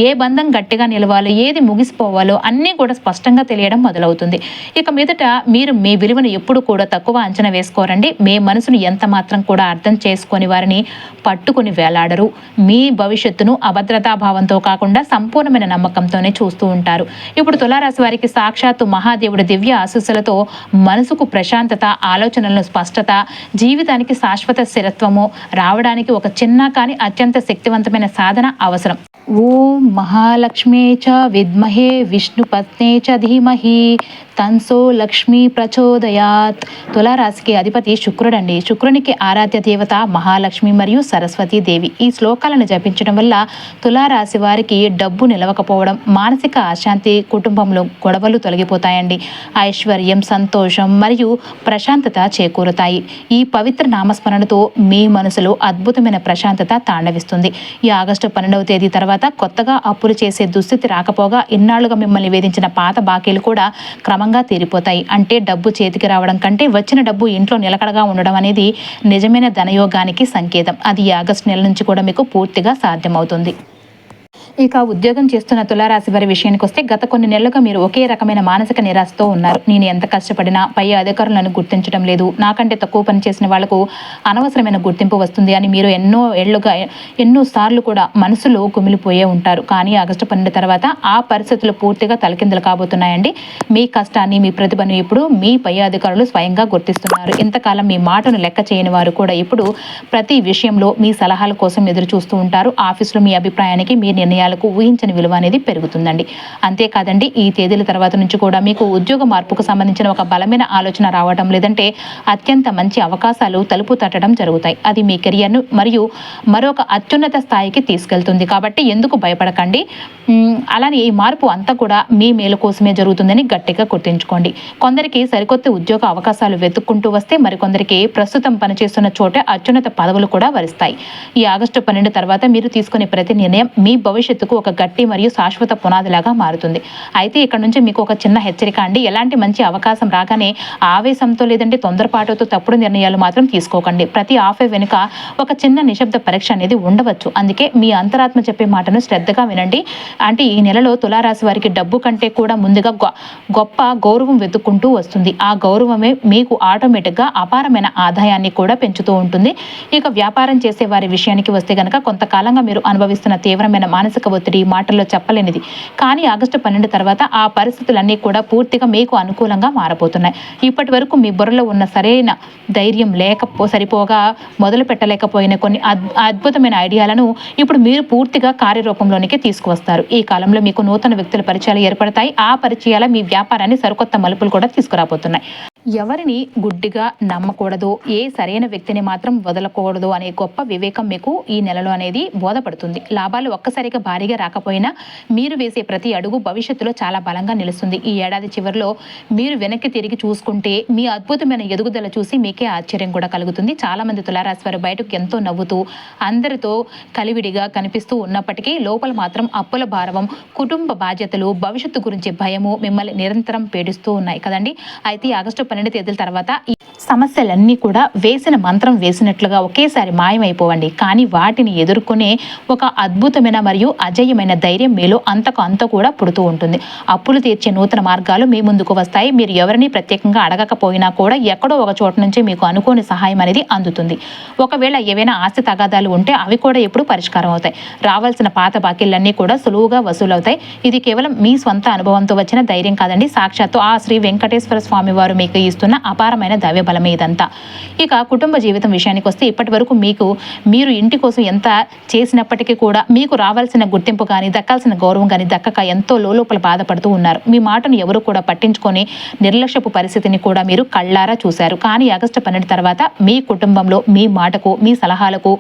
ఏ బంధం గట్టిగా నిలవాలో, ఏది ముగిసిపోవాలో అన్నీ కూడా స్పష్టంగా తెలియడం మొదలవుతుంది. ఇక మీదట మీరు మీ విలువను ఎప్పుడు కూడా తక్కువ అంచనా వేసుకోరండి. మీ మనసును ఎంత మాత్రం కూడా అర్థం చేసుకొని వారిని పట్టుకుని వేలాడరు. మీ భవిష్యత్తును అభద్రతాభావంతో కాకుండా కాకుండా సంపూర్ణమైన నమ్మకంతోనే చూస్తూ ఉంటారు. ఇప్పుడు తులారాశి వారికి సాక్షాత్తు మహాదేవుడి దివ్య ఆశీస్సులతో మనసుకు ప్రశాంతత, ఆలోచనలను స్పష్టత, జీవితానికి శాశ్వత స్థిరత్వము రావడానికి ఒక చిన్న కానీ అత్యంత శక్తివంతమైన సాధన అవసరం. ఓం మహాలక్ష్మే చ విద్మహే విష్ణుపత్నే చ ధీమహి తన్సో లక్ష్మీ ప్రచోదయాత్. తులారాశికి అధిపతి శుక్రుడండి. శుక్రునికి ఆరాధ్య దేవత మహాలక్ష్మి మరియు సరస్వతీ దేవి. ఈ శ్లోకాలను జపించడం వల్ల తులారాశి వారికి డబ్బు నిలవకపోవడం, మానసిక అశాంతి, కుటుంబంలో గొడవలు తొలగిపోతాయండి. ఐశ్వర్యం, సంతోషం మరియు ప్రశాంతత చేకూరుతాయి. ఈ పవిత్ర నామస్మరణతో మీ మనసులో అద్భుతమైన ప్రశాంతత తాండవిస్తుంది. ఈ ఆగస్టు 12వ తేదీ తర్వాత కొత్తగా అప్పులు చేసే దుస్థితి రాకపోగా ఇన్నాళ్లుగా మిమ్మల్ని వేధించిన పాత బాకీలు కూడా క్రమంగా తీరిపోతాయి. అంటే డబ్బు చేతికి రావడం కంటే వచ్చిన డబ్బు ఇంట్లో నిలకడగా ఉండడం అనేది నిజమైన ధనయోగానికి సంకేతం. అది ఈ ఆగస్టు నెల నుంచి కూడా మీకు పూర్తిగా సాధ్యమవుతుంది. ఇక ఉద్యోగం చేస్తున్న తులారాశి వారి విషయానికి వస్తే గత కొన్ని నెలలుగా మీరు ఒకే రకమైన మానసిక నిరాశతో ఉన్నారు. నేను ఎంత కష్టపడినా పై అధికారులను గుర్తించడం లేదు, నాకంటే తక్కువ పని చేసిన వాళ్లకు అనవసరమైన గుర్తింపు వస్తుంది అని మీరు ఎన్నో సార్లు కూడా మనసులో కుమిలిపోయే ఉంటారు. కానీ ఆగస్టు 12 తర్వాత ఆ పరిస్థితులు పూర్తిగా తలకిందులు కాబోతున్నాయండి. మీ కష్టాన్ని, మీ ప్రతిభను ఇప్పుడు మీ పై అధికారులు స్వయంగా గుర్తిస్తున్నారు. ఇంతకాలం మీ మాటను లెక్క చేయని వారు కూడా ఇప్పుడు ప్రతి విషయంలో మీ సలహాల కోసం ఎదురు చూస్తూ ఉంటారు. ఆఫీసులో మీ అభిప్రాయానికి, మీ నిర్ణయాలకు ఊహించని విలువ అనేది పెరుగుతుందండి. అంతేకాదండి, ఈ తేదీల తర్వాత నుంచి కూడా మీకు ఉద్యోగ మార్పుకు సంబంధించిన ఒక బలమైన ఆలోచన రావడం, లేదంటే అత్యంత మంచి అవకాశాలు తలుపు తట్టడం జరుగుతాయి. అది మీ కెరియర్ను మరియు మరొక అత్యున్నత స్థాయికి తీసుకెళ్తుంది. కాబట్టి ఎందుకు భయపడకండి. అలానే ఈ మార్పు అంతా కూడా మీ మేలు కోసమే జరుగుతుందని గట్టిగా గుర్తుంచుకోండి. కొందరికి సరికొత్త ఉద్యోగ అవకాశాలు వెతుక్కుంటూ వస్తే, మరికొందరికి ప్రస్తుతం పనిచేస్తున్న చోటే అత్యున్నత పదవులు కూడా వరిస్తాయి. ఈ ఆగస్టు 12 తర్వాత మీరు తీసుకునే ప్రతి నిర్ణయం మీ భవిష్యత్తుకు ఒక గట్టి మరియు శాశ్వత పునాదిలాగా మారుతుంది. అయితే ఇక్కడ నుంచి మీకు ఒక చిన్న హెచ్చరిక అండి. ఎలాంటి మంచి అవకాశం రాగానే ఆవేశంతో లేదంటే తొందరపాటుతో తప్పుడు నిర్ణయాలు మాత్రం తీసుకోకండి. ప్రతి ఆఫర్ వెనుక ఒక చిన్న నిశ్శబ్ద పరీక్ష అనేది ఉండవచ్చు. అందుకే మీ అంతరాత్మ చెప్పే మాటను శ్రద్ధగా వినండి. అంటే ఈ నెలలో తులారాశి వారికి డబ్బు కంటే కూడా ముందుగా గొప్ప గౌరవం వెతుక్కుంటూ వస్తుంది. ఆ గౌరవమే మీకు ఆటోమేటిక్గా అపారమైన ఆదాయాన్ని కూడా పెంచుతూ ఉంటుంది. ఇక వ్యాపారం చేసే వారి విషయానికి వస్తే కనుక కొంతకాలంగా మీరు అనుభవిస్తున్న తీవ్రమైన మానసిక ఒత్తిడి మాటల్లో చెప్పలేనిది. కానీ ఆగస్టు 12 తర్వాత ఆ పరిస్థితులన్నీ కూడా పూర్తిగా మీకు అనుకూలంగా మారబోతున్నాయి. ఇప్పటి వరకు మీ బుర్రలో ఉన్న సరైన ధైర్యం సరిపోగా మొదలు పెట్టలేకపోయిన కొన్ని అద్భుతమైన ఐడియాలను ఇప్పుడు మీరు పూర్తిగా కార్యరూపంలోనికి తీసుకువస్తారు. ఈ కాలంలో మీకు నూతన వ్యక్తుల పరిచయాలు ఏర్పడతాయి. ఆ పరిచయాల మీ వ్యాపారాన్ని సరికొత్త మలుపులు కూడా తీసుకురాబోతున్నాయి. ఎవరిని గుడ్డిగా నమ్మకూడదు, ఏ సరైన వ్యక్తిని మాత్రం వదలకూడదు అనే గొప్ప వివేకం మీకు ఈ నెలలో అనేది బోధపడుతుంది. లాభాలు ఒక్కసారిగా భారీగా రాకపోయినా మీరు వేసే ప్రతి అడుగు భవిష్యత్తులో చాలా బలంగా నిలుస్తుంది. ఈ ఏడాది చివరిలో మీరు వెనక్కి తిరిగి చూసుకుంటే మీ అద్భుతమైన ఎదుగుదల చూసి మీకే ఆశ్చర్యం కూడా కలుగుతుంది. చాలా మంది తులారాశి వారు బయటకు ఎంతో నవ్వుతూ అందరితో కలివిడిగా కనిపిస్తూ ఉన్నప్పటికీ లోపల మాత్రం అప్పుల భారవం, కుటుంబ బాధ్యతలు, భవిష్యత్తు గురించి భయము మిమ్మల్ని నిరంతరం పీడిస్తూ ఉన్నాయి కదండి. అయితే ఆగస్టు 12 తేదీల తర్వాత ఈ సమస్యలన్నీ కూడా వేసిన మంత్రం వేసినట్లుగా ఒకేసారి మాయమైపోవండి. కానీ వాటిని ఎదుర్కొనే ఒక అద్భుతమైన మరియు అజేయమైన ధైర్యం మీలో అంత కూడా పుడుతూ ఉంటుంది. అప్పులు తీర్చే నూతన మార్గాలు మీ ముందుకు వస్తాయి. మీరు ఎవరిని ప్రత్యేకంగా అడగకపోయినా కూడా ఎక్కడో ఒక చోట నుంచి మీకు అనుకోని సహాయం అనేది అందుతుంది. ఒకవేళ ఏవైనా ఆస్తి తగాదాలు ఉంటే అవి కూడా ఎప్పుడు పరిష్కారం అవుతాయి. రావాల్సిన పాత బాకీలన్నీ కూడా సులువుగా వసూలవుతాయి. ఇది కేవలం మీ స్వంత అనుభవంతో వచ్చిన ధైర్యం కాదండి. సాక్షాత్తు ఆ శ్రీ వెంకటేశ్వర స్వామి వారు మీకు ఇస్తున్న అపారమైన దైవ బలమే ఇదంతా. ఇక కుటుంబ జీవితం విషయానికి వస్తే ఇప్పటి వరకు మీరు ఇంటి కోసం ఎంత చేసినప్పటికీ కూడా మీకు రావాల్సిన గుర్తింపు కానీ దక్కాల్సిన గౌరవం కానీ దక్కక ఎంతో లోపల బాధపడుతూ ఉన్నారు. మీ మాటను ఎవరు కూడా పట్టించుకొని నిర్లక్ష్యపు పరిస్థితిని కూడా మీరు కళ్ళారా చూశారు. కానీ ఆగస్టు 12 తర్వాత మీ కుటుంబంలో మీ మాటకు, మీ సలహాలకు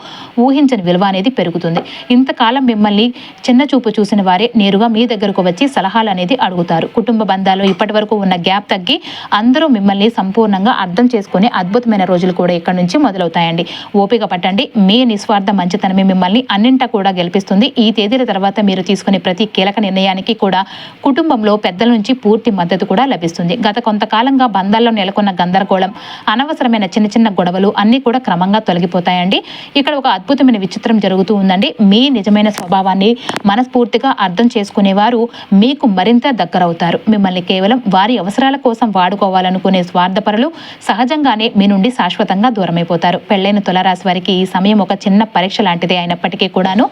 ఊహించని విలువ అనేది పెరుగుతుంది. ఇంతకాలం మిమ్మల్ని చిన్న చూపు చూసిన వారే నేరుగా మీ దగ్గరకు వచ్చి సలహాలు అనేది అడుగుతారు. కుటుంబ బంధాలు ఇప్పటి వరకు ఉన్న గ్యాప్ తగ్గి అందరూ మిమ్మల్ని సంపూర్ణంగా అర్థం చేసుకునే అద్భుతమైన రోజులు కూడా ఇక్కడ నుంచి మొదలవుతాయండి. ఓపిక పట్టండి. మీ నిస్వార్థ మంచితనమే మిమ్మల్ని అన్నింటా కూడా గెలిపిస్తుంది. ఈ తేదీల తర్వాత మీరు తీసుకునే ప్రతి కీలక నిర్ణయానికి కూడా కుటుంబంలో పెద్దల నుంచి పూర్తి మద్దతు కూడా లభిస్తుంది. గత కొంతకాలంగా బంధాల్లో నెలకొన్న గందరగోళం, అనవసరమైన చిన్న గొడవలు అన్నీ కూడా క్రమంగా తొలగిపోతాయండి. ఇక్కడ ఒక అద్భుతమైన విచిత్రం జరుగుతూ ఉందండి. మీ నిజమైన స్వభావాన్ని మనస్ఫూర్తిగా అర్థం చేసుకునేవారు మీకు మరింత దగ్గరవుతారు. మిమ్మల్ని కేవలం వారి అవసరాల కోసం వాడుకోవాలనుకునే స్వార్థపరులు సహజ సహజంగానే మీ నుండి శాశ్వతంగా దూరమైపోతారు. పెళ్లైన తులారాశి వారికి ఈ సమయం ఒక చిన్న పరీక్ష లాంటిదే అయినప్పటికీ కూడాను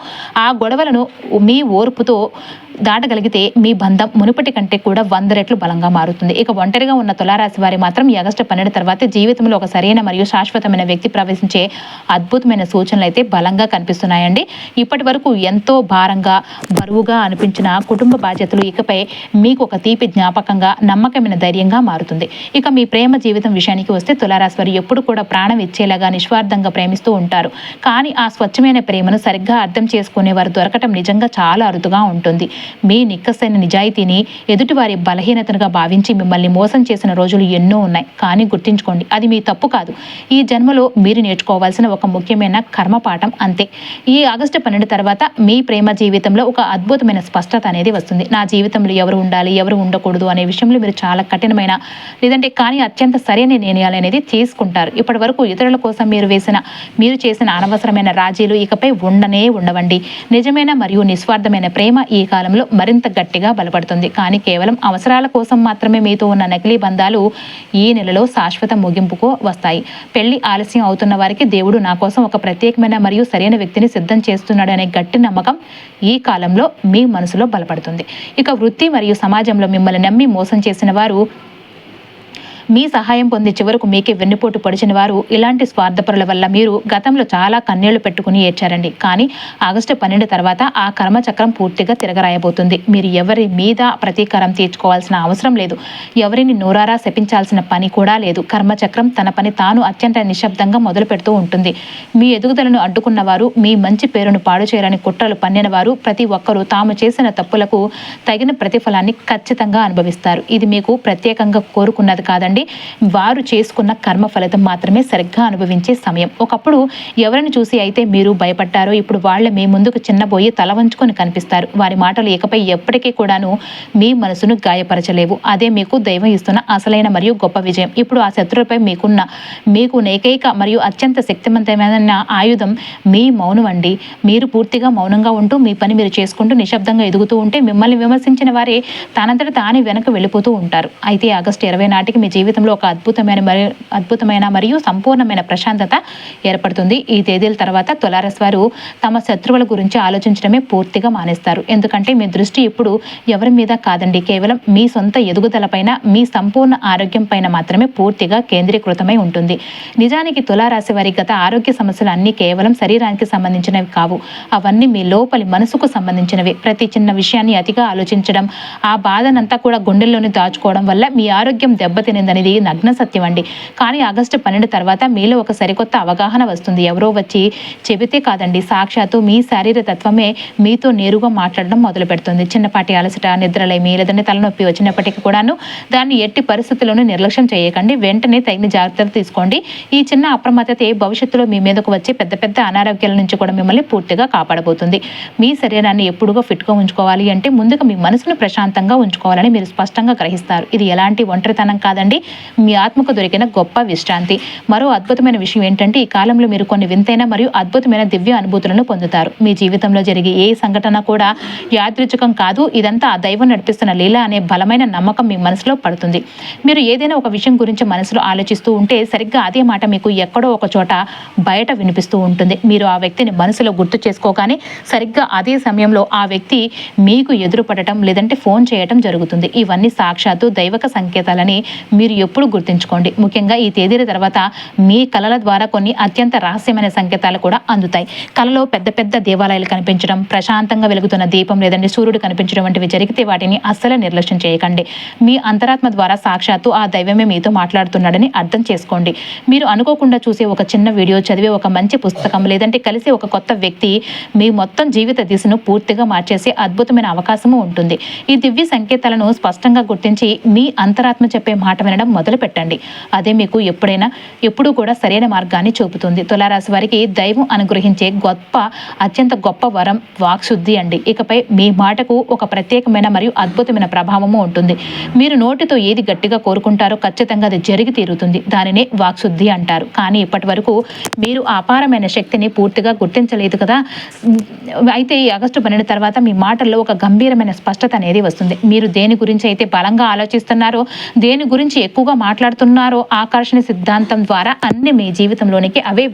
ఆ గొడవలను మీ ఓర్పుతో దాటగలిగితే మీ బంధం మునుపటి కంటే కూడా 100 రెట్లు బలంగా మారుతుంది. ఇక ఒంటరిగా ఉన్న తులారాశి వారి మాత్రం ఈ ఆగస్టు 12 తర్వాత జీవితంలో ఒక సరైన మరియు శాశ్వతమైన వ్యక్తి ప్రవేశించే అద్భుతమైన సూచనలు అయితే బలంగా కనిపిస్తున్నాయండి. ఇప్పటి వరకు ఎంతో భారంగా బరువుగా అనిపించిన కుటుంబ బాధ్యతలు ఇకపై మీకు ఒక తీపి జ్ఞాపకంగా నమ్మకమైన ధైర్యంగా మారుతుంది. ఇక మీ ప్రేమ జీవితం విషయానికి వస్తే తులారాశి వారు ఎప్పుడు కూడా ప్రాణం ఇచ్చేలాగా నిస్వార్థంగా ప్రేమిస్తూ ఉంటారు. కానీ ఆ స్వచ్ఛమైన ప్రేమను సరిగ్గా అర్థం చేసుకునే వారు దొరకటం నిజంగా చాలా అరుదుగా ఉంటుంది. మీ నిక్కసైన నిజాయితీని ఎదుటివారి బలహీనతగా భావించి మిమ్మల్ని మోసం చేసిన రోజులు ఎన్నో ఉన్నాయి. కానీ గుర్తుంచుకోండి, అది మీ తప్పు కాదు. ఈ జన్మలో మీరు నేర్చుకోవాల్సిన ఒక ముఖ్యమైన కర్మపాఠం అంతే. ఈ ఆగస్టు 12 తర్వాత మీ ప్రేమ జీవితంలో ఒక అద్భుతమైన స్పష్టత అనేది వస్తుంది. నా జీవితంలో ఎవరు ఉండాలి, ఎవరు ఉండకూడదు అనే విషయంలో మీరు చాలా కఠినమైన లేదంటే కానీ అత్యంత సరైన నిర్ణయాలు అనేది తీసుకుంటారు. ఇప్పటి వరకు ఇతరుల కోసం మీరు చేసిన అనవసరమైన రాజీలు ఇకపై ఉండవండి. నిజమైన మరియు నిస్వార్థమైన ప్రేమ ఈ కాలంలో మరింత గట్టిగా బలపడుతుంది. కానీ కేవలం అవసరాల కోసం మాత్రమే మీతో ఉన్న నకిలీ బంధాలు ఈ నెలలో శాశ్వత ముగింపుకు వస్తాయి. పెళ్లి ఆలస్యం అవుతున్న వారికి దేవుడు నా కోసం ఒక ప్రత్యేకమైన మరియు సరైన వ్యక్తిని సిద్ధం చేస్తున్నాడు అనే గట్టి నమ్మకం ఈ కాలంలో మీ మనసులో బలపడుతుంది. ఇక వృత్తి మరియు సమాజంలో మిమ్మల్ని నమ్మి మోసం చేసిన వారు, మీ సహాయం పొంది చివరకు మీకే వెన్నుపోటు పొడిచిన వారు, ఇలాంటి స్వార్థపరుల వల్ల మీరు గతంలో చాలా కన్నీళ్లు పెట్టుకుని ఏడ్చారండి. కానీ ఆగస్టు 12 తర్వాత ఆ కర్మచక్రం పూర్తిగా తిరగరాయబోతుంది. మీరు ఎవరి మీద ప్రతీకారం తీర్చుకోవాల్సిన అవసరం లేదు. ఎవరిని నోరారా శపించాల్సిన పని కూడా లేదు. కర్మచక్రం తన పని తాను అత్యంత నిశ్శబ్దంగా మొదలు పెడుతూ ఉంటుంది. మీ ఎదుగుదలను అడ్డుకున్న వారు, మీ మంచి పేరును పాడు చేయాలని కుట్రలు పన్నిన వారు ప్రతి ఒక్కరూ తాము చేసిన తప్పులకు తగిన ప్రతిఫలాన్ని ఖచ్చితంగా అనుభవిస్తారు. ఇది మీకు ప్రత్యేకంగా కోరుకున్నది కాదండి. వారు చేసుకున్న కర్మ ఫలితం మాత్రమే సరిగ్గా అనుభవించే సమయం. ఒకప్పుడు ఎవరిని చూసి అయితే మీరు భయపడ్డారో ఇప్పుడు వాళ్ళే మీ ముందుకు చిన్నబోయి తల వంచుకొని కనిపిస్తారు. వారి మాటలు ఇకపై ఎప్పటికీ కూడాను మీ మనసును గాయపరచలేవు. అదే మీకు దైవం ఇస్తున్న అసలైన మరియు గొప్ప విజయం. ఇప్పుడు ఆ శత్రువుపై మీకు ఏకైక మరియు అత్యంత శక్తివంతమైన ఆయుధం మీ మౌనం అండి. మీరు పూర్తిగా మౌనంగా ఉంటూ మీ పని మీరు చేసుకుంటూ నిశ్శబ్దంగా ఎదుగుతూ ఉంటే మిమ్మల్ని విమర్శించిన వారే తనంతట తానే వెనక వెళ్ళిపోతూ ఉంటారు. అయితే ఆగస్టు 20 నాటికి మీ జీవితంలో ఒక అద్భుతమైన మరియు సంపూర్ణమైన ప్రశాంతత ఏర్పడుతుంది. ఈ తేదీల తర్వాత తులారాశి వారు తమ శత్రువుల గురించి ఆలోచించడమే పూర్తిగా మానేస్తారు. ఎందుకంటే మీ దృష్టి ఇప్పుడు ఎవరి మీద కాదండి, కేవలం మీ సొంత ఎదుగుదలపైన, మీ సంపూర్ణ ఆరోగ్యం పైన మాత్రమే పూర్తిగా కేంద్రీకృతమై ఉంటుంది. నిజానికి తులారాశి వారి గత ఆరోగ్య సమస్యలు అన్నీ కేవలం శరీరానికి సంబంధించినవి కావు. అవన్నీ మీ లోపలి మనసుకు సంబంధించినవి. ప్రతి చిన్న విషయాన్ని అతిగా ఆలోచించడం, ఆ బాధనంతా కూడా గుండెల్లోనే దాచుకోవడం వల్ల మీ ఆరోగ్యం దెబ్బతినిందని నగ్న సత్యం అండి. కానీ ఆగస్టు 12 తర్వాత మీలో ఒక సరికొత్త అవగాహన వస్తుంది. ఎవరో వచ్చి చెబితే కాదండి, సాక్షాత్తు మీ శారీరక తత్వమే మీతో నేరుగా మాట్లాడడం మొదలు పెడుతుంది. చిన్నపాటి అలసట, నిద్రలేమి లేదంటే తలనొప్పి వచ్చినప్పటికీ కూడాను దాన్ని ఎట్టి పరిస్థితుల్లోనూ నిర్లక్ష్యం చేయకండి. వెంటనే తగిన జాగ్రత్తలు తీసుకోండి. ఈ చిన్న అప్రమత్తతే భవిష్యత్తులో మీ మీదకు వచ్చే పెద్ద పెద్ద అనారోగ్యాల నుంచి కూడా మిమ్మల్ని పూర్తిగా కాపాడబోతుంది. మీ శరీరాన్ని ఎప్పుడుగా ఫిట్గా ఉంచుకోవాలి అంటే ముందుగా మీ మనసును ప్రశాంతంగా ఉంచుకోవాలని మీరు స్పష్టంగా గ్రహిస్తారు. ఇది ఎలాంటి ఒంటరితనం కాదండి, మీ ఆత్మకు దొరికిన గొప్ప విశ్రాంతి. మరో అద్భుతమైన విషయం ఏంటంటే ఈ కాలంలో మీరు కొన్ని వింతైన మరియు అద్భుతమైన దివ్య అనుభూతులను పొందుతారు. మీ జీవితంలో జరిగే ఏ సంఘటన కూడా యాదృచ్ఛికం కాదు. ఇదంతా ఆ దైవం నడిపిస్తున్న లీల అనే బలమైన నమ్మకం మీ మనసులో పడుతుంది. మీరు ఏదైనా ఒక విషయం గురించి మనసులో ఆలోచిస్తూ ఉంటే సరిగ్గా అదే మాట మీకు ఎక్కడో ఒక చోట బయట వినిపిస్తూ ఉంటుంది. మీరు ఆ వ్యక్తిని మనసులో గుర్తు చేసుకోగానే సరిగ్గా అదే సమయంలో ఆ వ్యక్తి మీకు ఎదురుపడటం లేదంటే ఫోన్ చేయటం జరుగుతుంది. ఇవన్నీ సాక్షాత్తు దైవక సంకేతాలని మీరు ఎప్పుడు గుర్తుంచుకోండి. ముఖ్యంగా ఈ తేదీల తర్వాత మీ కళల ద్వారా కొన్ని అత్యంత రహస్యమైన సంకేతాలు కూడా అందుతాయి. కళలో పెద్ద పెద్ద దేవాలయాలు కనిపించడం, ప్రశాంతంగా వెలుగుతున్న దీపం లేదంటే సూర్యుడు కనిపించడం వంటివి జరిగితే వాటిని అస్సలు నిర్లక్ష్యం చేయకండి. మీ అంతరాత్మ ద్వారా సాక్షాత్తు ఆ దైవమే మీతో మాట్లాడుతున్నాడని అర్థం చేసుకోండి. మీరు అనుకోకుండా చూసే ఒక చిన్న వీడియో, చదివే ఒక మంచి పుస్తకం లేదంటే కలిసే ఒక కొత్త వ్యక్తి మీ మొత్తం జీవిత దిశను పూర్తిగా మార్చేసే అద్భుతమైన అవకాశము ఉంటుంది. ఈ దివ్య సంకేతాలను స్పష్టంగా గుర్తించి మీ అంతరాత్మ చెప్పే మాట వినడం మొదలు పెట్టండి. అదే మీకు ఎప్పుడూ కూడా సరైన మార్గాన్ని చూపుతుంది. తులారాశి వారికి దైవం అనుగ్రహించే అత్యంత గొప్ప వరం వాక్శుద్ధి అండి. ఇకపై మీ మాటకు ఒక ప్రత్యేకమైన మరియు అద్భుతమైన ప్రభావము ఉంటుంది. మీరు నోటితో ఏది గట్టిగా కోరుకుంటారో ఖచ్చితంగా అది జరిగి తీరుతుంది. దానినే వాక్శుద్ధి అంటారు. కానీ ఇప్పటి వరకు మీరు అపారమైన శక్తిని పూర్తిగా గుర్తించలేదు కదా. అయితే ఈ ఆగస్టు 12 తర్వాత మీ మాటల్లో ఒక గంభీరమైన స్పష్టత అనేది వస్తుంది. మీరు దేని గురించి అయితే బలంగా ఆలోచిస్తున్నారో, దేని గురించి ఎక్కువగా మాట్లాడుతున్నారో ఆకర్షణ సిద్ధాంతం ద్వారా అన్ని మీ జీవితంలోనికి అవే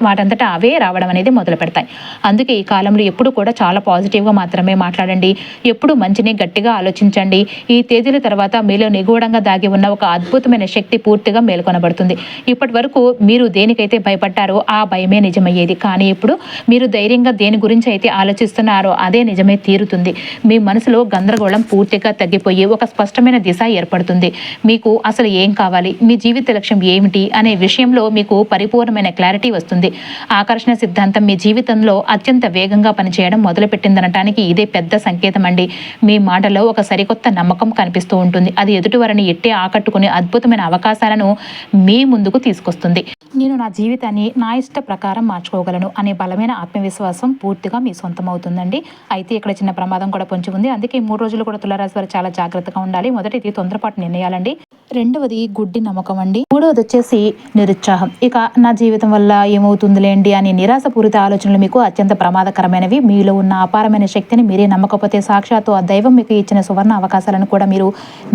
వాటంతటా అవే రావడం అనేది మొదలు పెడతాయి. అందుకే ఈ కాలంలో ఎప్పుడు కూడా చాలా పాజిటివ్గా మాత్రమే మాట్లాడండి. ఎప్పుడు మంచిని గట్టిగా ఆలోచించండి. ఈ తేదీల తర్వాత మీలో నిగూఢంగా దాగి ఉన్న ఒక అద్భుతమైన శక్తి పూర్తిగా మేల్కొనబడుతుంది. ఇప్పటి వరకు మీరు దేనికైతే భయపడ్డారో ఆ భయమే నిజమయ్యేది. కానీ ఇప్పుడు మీరు ధైర్యంగా దేని గురించి అయితే ఆలోచిస్తున్నారో అదే నిజమే తీరుతుంది. మీ మనసులో గందరగోళం పూర్తిగా తగ్గిపోయి ఒక స్పష్టమైన దిశ ఏర్పడుతుంది. మీకు అసలు ఏం కావాలి, మీ జీవిత లక్ష్యం ఏమిటి అనే విషయంలో మీకు పరిపూర్ణమైన క్లారిటీ వస్తుంది. ఆకర్షణ సిద్ధాంతం మీ జీవితంలో అత్యంత వేగంగా పనిచేయడం మొదలుపెట్టిందనటానికి ఇదే పెద్ద సంకేతం అండి. మీ మాటలో ఒక సరికొత్త నమ్మకం కనిపిస్తూ ఉంటుంది. అది ఎదుటివారిని ఎట్టే ఆకట్టుకుని అద్భుతమైన అవకాశాలను మీ ముందుకు తీసుకొస్తుంది. నేను నా జీవితాన్ని నా ఇష్ట ప్రకారం మార్చుకోగలను అనే బలమైన ఆత్మవిశ్వాసం పూర్తిగా మీ సొంతం అవుతుందండి. అయితే ఇక్కడ చిన్న ప్రమాదం కూడా పొంచి ఉంది. అందుకే 3 రోజులు కూడా తులారాశి వారు చాలా జాగ్రత్తగా ఉండాలి. మొదటిది తొందరపాటు నిర్ణయాలండి. రెండవది గుడ్డి నమ్మకం అండి. మూడవది వచ్చేసి నిరుత్సాహం. ఇక నా జీవితం వల్ల ఏమవుతుందిలేండి అని నిరాశపూరిత ఆలోచనలు మీకు అత్యంత ప్రమాదకరమైనవి. మీలో ఉన్న అపారమైన శక్తిని మీరే నమ్మకపోతే సాక్షాత్తు ఆ దైవం మీకు ఇచ్చిన సువర్ణ అవకాశాలను కూడా మీరు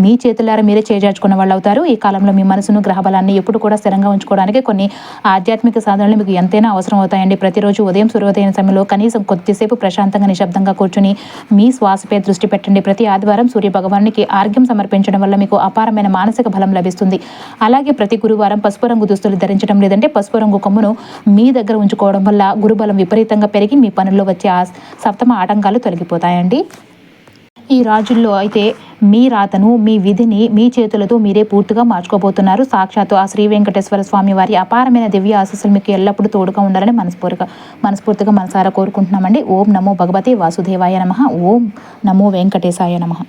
మీ చేతులారా మీరే చేజార్చుకున్న వాళ్ళు అవుతారు. ఈ కాలంలో మీ మనసును గ్రహ బలాన్ని ఎప్పుడు కూడా స్థిరంగా ఉంచుకోవడానికి కొన్ని ఆధ్యాత్మిక సాధనలు మీకు ఎంతైనా అవసరం అవుతాయండి. ప్రతిరోజు ఉదయం సూర్యోదయం సమయంలో కనీసం కొద్దిసేపు ప్రశాంతంగా నిశ్శబ్దంగా కూర్చుని మీ శ్వాసపై దృష్టి పెట్టండి. ప్రతి ఆదివారం సూర్య భగవానికి ఆర్ఘ్యం సమర్పించడం వల్ల మీకు అపారమైన మానసిక బలం లభిస్తుంది. అలాగే ప్రతి గురువారం పసుపు రంగు దుస్తులు ధరించడం లేదంటే పసుపు రంగు కొమ్మును మీ దగ్గర ఉంచుకోవడం వల్ల గురుబలం విపరీతంగా పెరిగి మీ పనుల్లో వచ్చే సప్తమ ఆటంకాలు తొలగిపోతాయండి. ఈ రాజుల్లో అయితే మీ రాతను, మీ విధిని మీ చేతులతో మీరే పూర్తిగా మార్చుకోబోతున్నారు. సాక్షాత్తు ఆ శ్రీ వెంకటేశ్వర స్వామి వారి అపారమైన దివ్య ఆశీస్సులు మీకు ఎల్లప్పుడూ తోడుగా ఉండాలని మనస్ఫూర్తిగా మనసారా కోరుకుంటున్నామండి. ఓం నమో భగవతే వాసుదేవాయ నమః. ఓం నమో వెంకటేశాయ నమః.